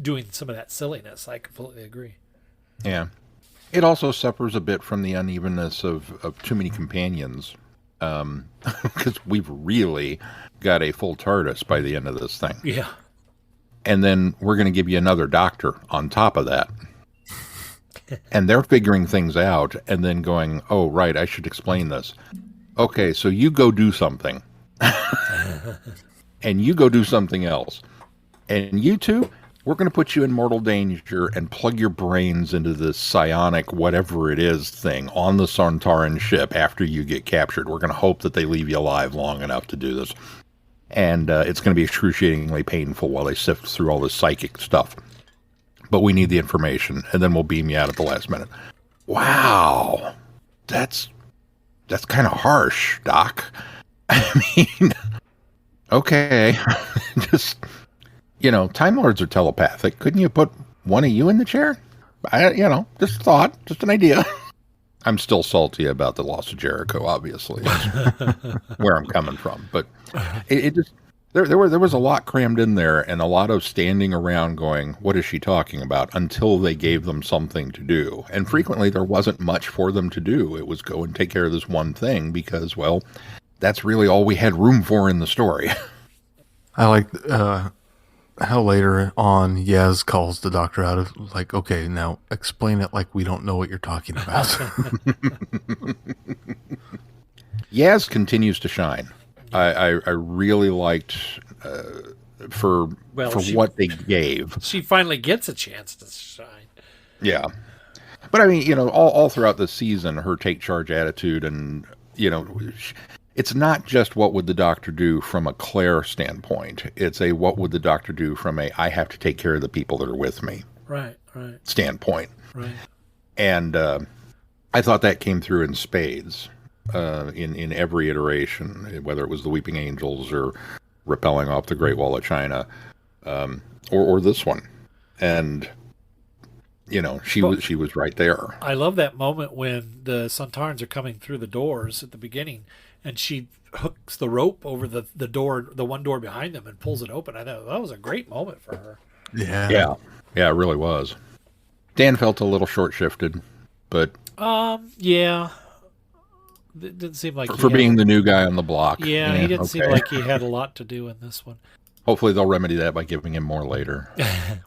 doing some of that silliness. I completely agree. Yeah. It also suffers a bit from the unevenness of too many companions. Because we've really got a full TARDIS by the end of this thing. Yeah. And then we're going to give you another Doctor on top of that. And they're figuring things out and then going, oh, right, I should explain this. Okay, so you go do something. And you go do something else. And you two, we're going to put you in mortal danger and plug your brains into this psionic whatever it is thing on the Sontaran ship after you get captured. We're going to hope that they leave you alive long enough to do this. And it's going to be excruciatingly painful while they sift through all this psychic stuff. But we need the information, and then we'll beam you out at the last minute. Wow. That's kind of harsh, Doc. I mean, okay. Just, Time Lords are telepathic. Couldn't you put one of you in the chair? Just a thought, just an idea. I'm still salty about the loss of Jericho, obviously. That's where I'm coming from. But it just... There was a lot crammed in there and a lot of standing around going, what is she talking about, until they gave them something to do. And frequently there wasn't much for them to do. It was go and take care of this one thing because, well, that's really all we had room for in the story. I like how later on Yaz calls the Doctor out of like, okay, now explain it like we don't know what you're talking about. Yaz continues to shine. I really liked for what they gave. She finally gets a chance to shine. Yeah. But I mean, all throughout the season, her take charge attitude and, it's not just what would the Doctor do from a Claire standpoint. It's a what would the Doctor do from a I have to take care of the people that are with me standpoint. Right. And I thought that came through in spades. In every iteration, whether it was the Weeping Angels or rappelling off the Great Wall of China, or this one, and she was right there. I love that moment when the Sontarans are coming through the doors at the beginning, and she hooks the rope over the door, the one door behind them, and pulls it open. I thought that was a great moment for her. Yeah, it really was. Dan felt a little short-shifted, but yeah. It didn't seem like for being the new guy on the block. Yeah, he didn't seem like he had a lot to do in this one. Hopefully they'll remedy that by giving him more later.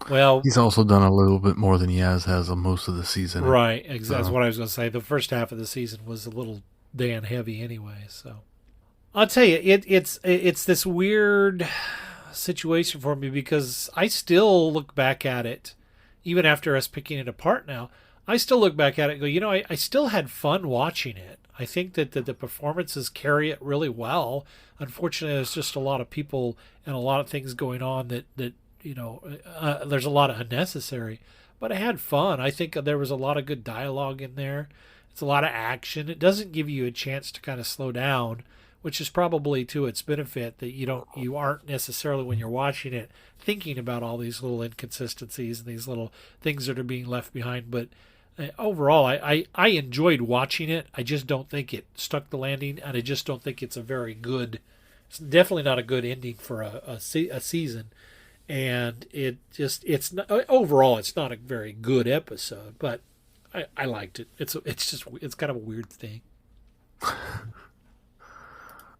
Well, he's also done a little bit more than Yaz has on most of the season. Right, exactly. That's what I was going to say. The first half of the season was a little Dan heavy anyway. So I'll tell you, it's this weird situation for me because I still look back at it, even after us picking it apart now. I still look back at it and go, I still had fun watching it. I think that the performances carry it really well. Unfortunately, there's just a lot of people and a lot of things going on that there's a lot of unnecessary. But I had fun. I think there was a lot of good dialogue in there. It's a lot of action. It doesn't give you a chance to kind of slow down, which is probably to its benefit that you aren't necessarily when you're watching it thinking about all these little inconsistencies and these little things that are being left behind. But overall, I enjoyed watching it. I just don't think it stuck the landing, and I just don't think it's a very good. It's definitely not a good ending for a season, and it's not, overall it's not a very good episode. But I liked it. It's kind of a weird thing.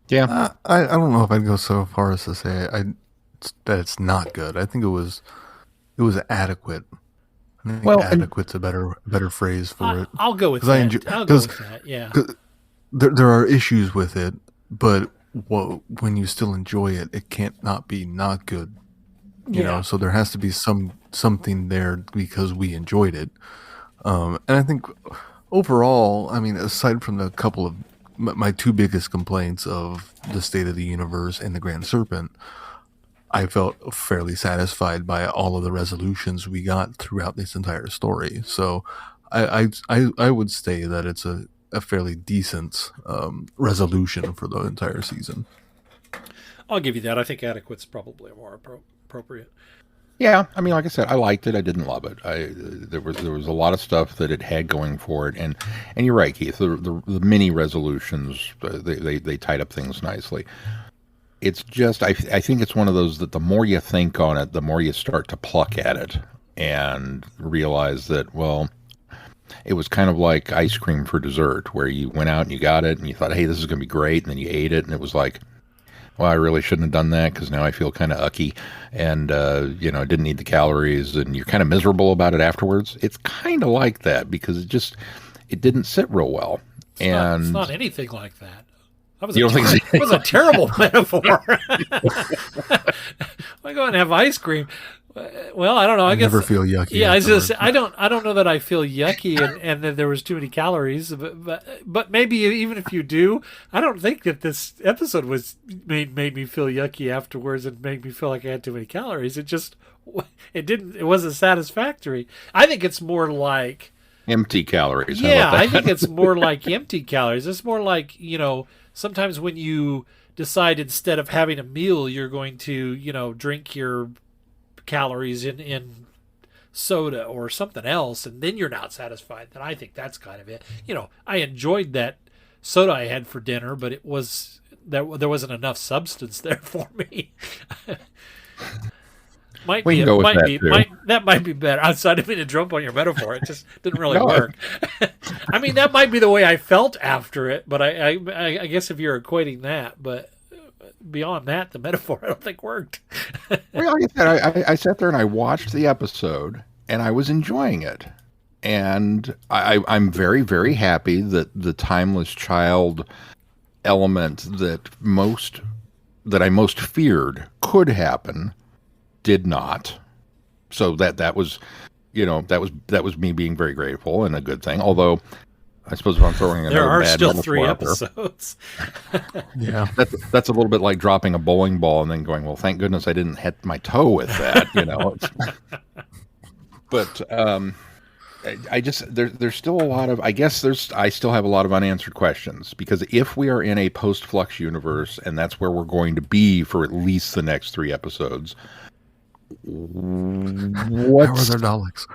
Yeah, I don't know if I'd go so far as to say that it's not good. I think it was adequate. I think adequate's a better phrase for it. I'll go with that. I'll go with that. Yeah. There are issues with it, but when you still enjoy it, it can't not be not good. You know, so there has to be something there because we enjoyed it. And I think overall, I mean, aside from the couple of my two biggest complaints of the state of the universe and the Grand Serpent, I felt fairly satisfied by all of the resolutions we got throughout this entire story. So I would say that it's a fairly decent resolution for the entire season. I'll give you that. I think adequate's probably more appropriate. Yeah, I mean, like I said, I liked it. I didn't love it. There was a lot of stuff that it had going for it, and you're right, Keith. The mini resolutions they tied up things nicely. it's just, I think it's one of those that the more you think on it, the more you start to pluck at it and realize that, well, it was kind of like ice cream for dessert, where you went out and you got it and you thought, hey, this is going to be great. And then you ate it and it was like, well, I really shouldn't have done that because now I feel kind of ucky and, I didn't need the calories, and you're kind of miserable about it afterwards. It's kind of like that because it didn't sit real well. It's not anything like that. You don't think it was a terrible metaphor. I go and have ice cream. Well, I don't know. I guess never feel yucky. Yeah, I don't know that I feel yucky and that there was too many calories. But maybe even if you do, I don't think that this episode made me feel yucky afterwards and made me feel like I had too many calories. It wasn't satisfactory. I think it's more like empty calories. Yeah, I think it's more like empty calories. It's more like, sometimes when you decide instead of having a meal, you're going to, drink your calories in soda or something else, and then you're not satisfied. Then I think that's kind of it. I enjoyed that soda I had for dinner, but there wasn't enough substance there for me. That might be better. Outside of being drunk on your metaphor, it just didn't really work. I mean, that might be the way I felt after it, but I guess if you're equating that, but beyond that, the metaphor I don't think worked. Well, like I said, I sat there and I watched the episode and I was enjoying it, and I'm very, very happy that the timeless child element that I most feared could happen did not. So that was me being very grateful and a good thing. Although I suppose if I'm throwing another there are bad still 3 metaphor episodes. Yeah, that's a little bit like dropping a bowling ball and then going, well, thank goodness I didn't hit my toe with that. But I just there's still a lot of, I still have a lot of unanswered questions, because if we are in a post-Flux universe and that's where we're going to be for at least the next 3 episodes, how are their Daleks?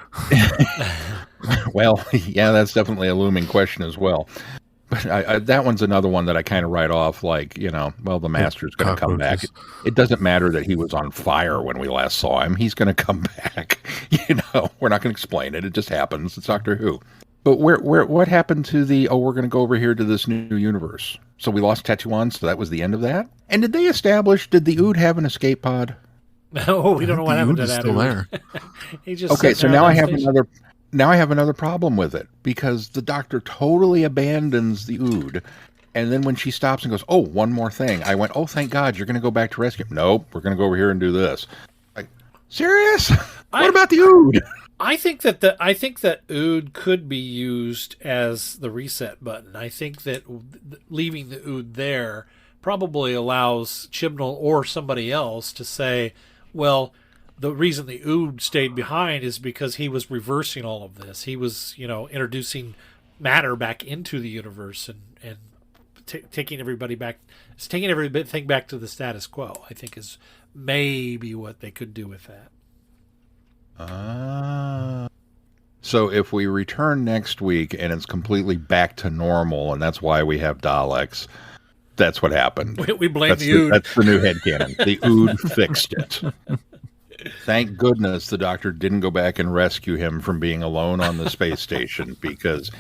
Well, yeah, that's definitely a looming question as well. But that one's another one that I kind of write off like, well, the Master's going to come back. It doesn't matter that he was on fire when we last saw him. He's going to come back. We're not going to explain it. It just happens. It's Doctor Who. But what happened to we're going to go over here to this new universe? So we lost Tetuan, so that was the end of that? And did the Ood have an escape pod? No, we don't know what happened to that. Still there. He just okay, so now I have another problem with it, because the Doctor totally abandons the Ood, and then when she stops and goes, "Oh, one more thing," I went, "Oh, thank God, you're going to go back to rescue him." Nope, we're going to go over here and do this. Like, serious? What about the Ood? I think that Ood could be used as the reset button. I think that leaving the Ood there probably allows Chibnall or somebody else to say, well, the reason the Ood stayed behind is because he was reversing all of this. He was, introducing matter back into the universe and taking everything back to the status quo, I think is maybe what they could do with that. So if we return next week and it's completely back to normal, and that's why we have Daleks, that's what happened. We blame the Ood. That's the new headcanon. The Ood fixed it. Thank goodness the Doctor didn't go back and rescue him from being alone on the space station, because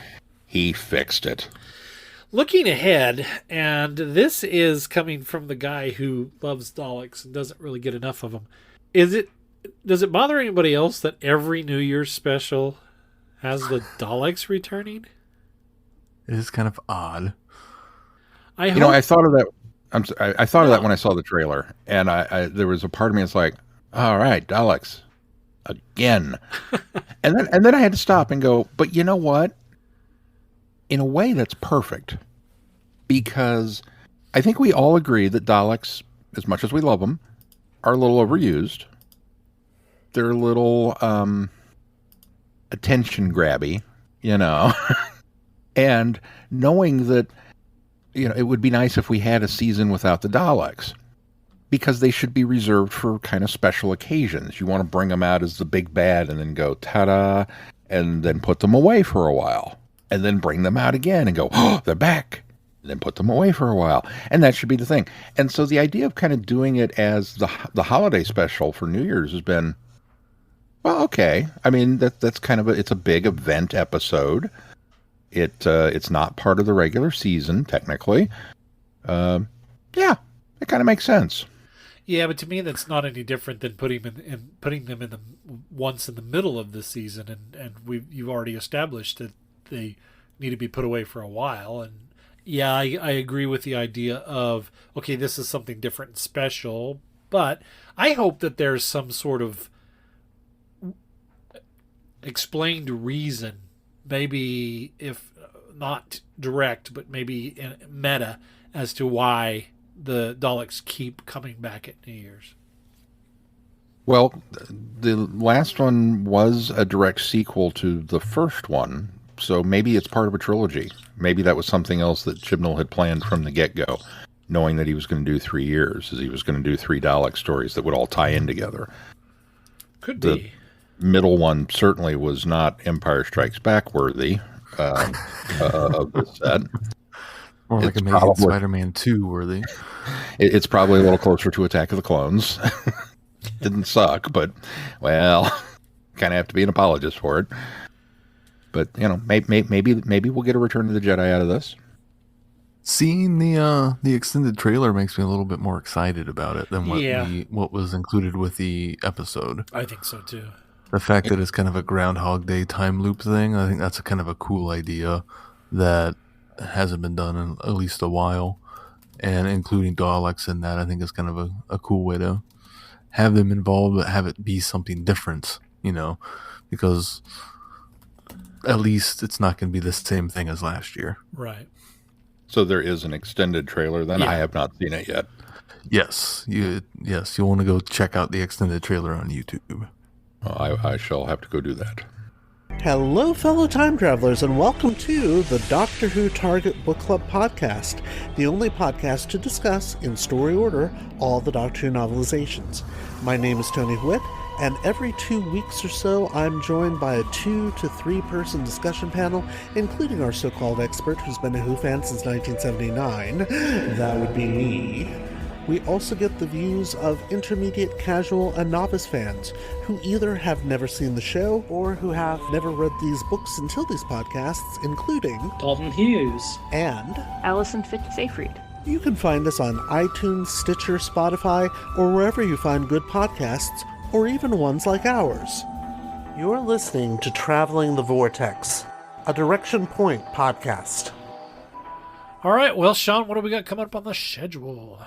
he fixed it. Looking ahead, and this is coming from the guy who loves Daleks and doesn't really get enough of them. Does it bother anybody else that every New Year's special has the Daleks returning? It is kind of odd. I thought of that. I thought of that when I saw the trailer, and there was a part of me that's like, all right, Daleks again. and then I had to stop and go, but you know what? In a way, that's perfect, because I think we all agree that Daleks, as much as we love them, are a little overused. They're a little attention grabby, and knowing that, it would be nice if we had a season without the Daleks, because they should be reserved for kind of special occasions. You want to bring them out as the big bad and then go, ta-da, and then put them away for a while, and then bring them out again and go, oh, they're back. then put them away for a while. And that should be the thing. And so the idea of kind of doing it as the holiday special for New Year's has been, well, okay. I mean, that's kind of it's a big event episode. It's not part of the regular season, technically. Yeah, it kind of makes sense. Yeah, but to me, that's not any different than putting them in the once in the middle of the season, and you've already established that they need to be put away for a while. And yeah, I agree with the idea of, okay, this is something different and special, but I hope that there's some sort of explained reason, maybe if not direct, but maybe in meta, as to why the Daleks keep coming back at New Year's. Well, the last one was a direct sequel to the first one, so maybe it's part of a trilogy. Maybe that was something else that Chibnall had planned from the get-go, knowing that he was going to do 3 years, as he was going to do 3 Dalek stories that would all tie in together. Could be. The middle one certainly was not Empire Strikes Back worthy of the set. Or like Amazing Spider-Man 2 worthy. It's probably a little closer to Attack of the Clones. Didn't suck, but, well, kind of have to be an apologist for it. But, you know, maybe we'll get a Return of the Jedi out of this. Seeing the extended trailer makes me a little bit more excited about it than what was included with the episode. I think so, too. The fact that it's kind of a Groundhog Day time loop thing, I think that's a kind of a cool idea that hasn't been done in at least a while, and including Daleks in that, I think is kind of a cool way to have them involved, but have it be something different, you know, because at least it's not going to be the same thing as last year. Right. So there is an extended trailer then? Yeah. I have not seen it yet. Yes, you'll want to go check out the extended trailer on YouTube. Oh, I shall have to go do that. Hello, fellow time travelers, and welcome to the Doctor Who Target Book Club podcast, the only podcast to discuss, in story order, all the Doctor Who novelizations. My name is Tony Witt, and every 2 weeks or so, I'm joined by a 2 to 3 person discussion panel, including our so-called expert who's been a Who fan since 1979. That would be me. We also get the views of intermediate, casual, and novice fans who either have never seen the show or who have never read these books until these podcasts, including Dalton Hughes and Alison Fitz-Seyfried. You can find us on iTunes, Stitcher, Spotify, or wherever you find good podcasts, or even ones like ours. You're listening to Traveling the Vortex, a Direction Point podcast. All right, well, Sean, what do we got coming up on the schedule?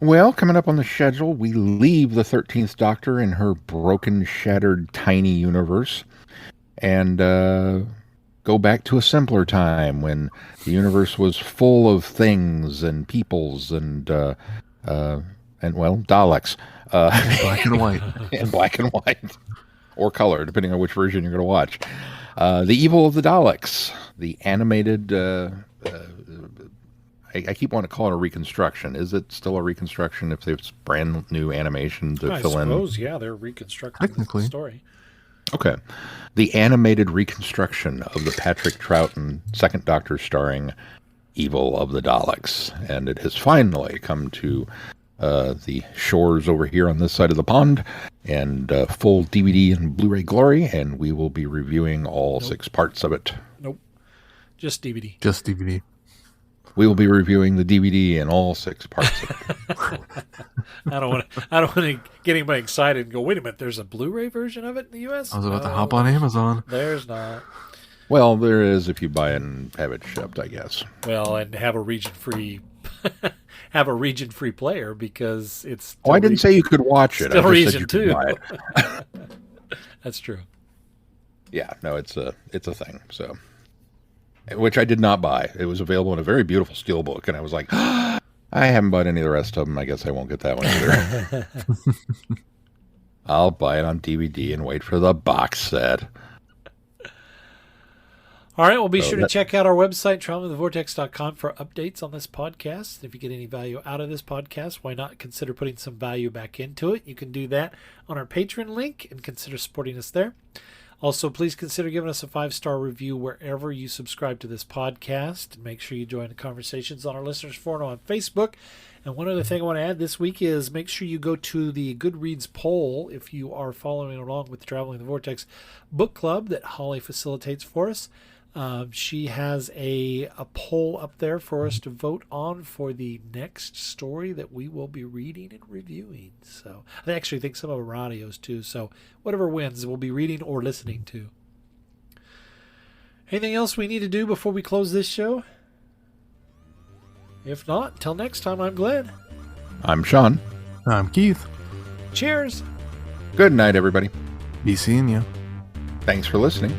Well, coming up on the schedule, we leave the 13th Doctor in her broken, shattered, tiny universe and go back to a simpler time when the universe was full of things and peoples and Daleks. Black and white. And black and white. Or color, depending on which version you're going to watch. The Evil of the Daleks, the animated... I keep wanting to call it a reconstruction. Is it still a reconstruction if it's brand new animation to fill in? I suppose, yeah, they're reconstructing the story. Okay. The animated reconstruction of the Patrick Troughton Second Doctor starring Evil of the Daleks. And it has finally come to the shores over here on this side of the pond and full DVD and Blu-ray glory, and we will be reviewing all 6 parts of it. Nope. Just DVD. Just DVD. We will be reviewing the DVD in all 6 parts of it. I don't want to get anybody excited and go, wait a minute, there's a Blu-ray version of it in the U.S.? I was about to hop on Amazon. There's not. Well, there is if you buy it and have it shipped, I guess. Well, and have a region-free player because it's... Oh, I didn't say you could watch it. Still I region just said you could 2. buy it. That's true. Yeah, no, it's a thing, so... Which I did not buy. It was available in a very beautiful steelbook, and I was like, I haven't bought any of the rest of them. I guess I won't get that one either. I'll buy it on DVD and wait for the box set. All right, well, be sure to check out our website, travelingthevortex.com, for updates on this podcast. If you get any value out of this podcast, why not consider putting some value back into it? You can do that on our Patreon link and consider supporting us there. Also, please consider giving us a 5-star review wherever you subscribe to this podcast. Make sure you join the conversations on our listeners forum on Facebook. And one other thing I want to add this week is make sure you go to the Goodreads poll if you are following along with the Traveling the Vortex book club that Holly facilitates for us. She has a poll up there for us to vote on for the next story that we will be reading and reviewing. So I actually think some of them are audios too. So whatever wins, we'll be reading or listening to. Anything else we need to do before we close this show? If not, till next time, I'm Glenn. I'm Sean. I'm Keith. Cheers. Good night, everybody. Be seeing you. Thanks for listening.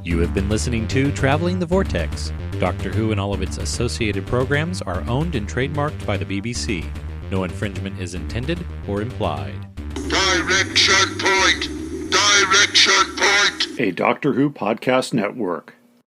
You have been listening to Traveling the Vortex. Doctor Who and all of its associated programs are owned and trademarked by the BBC. No infringement is intended or implied. Direction point! Direction point! A Doctor Who podcast network.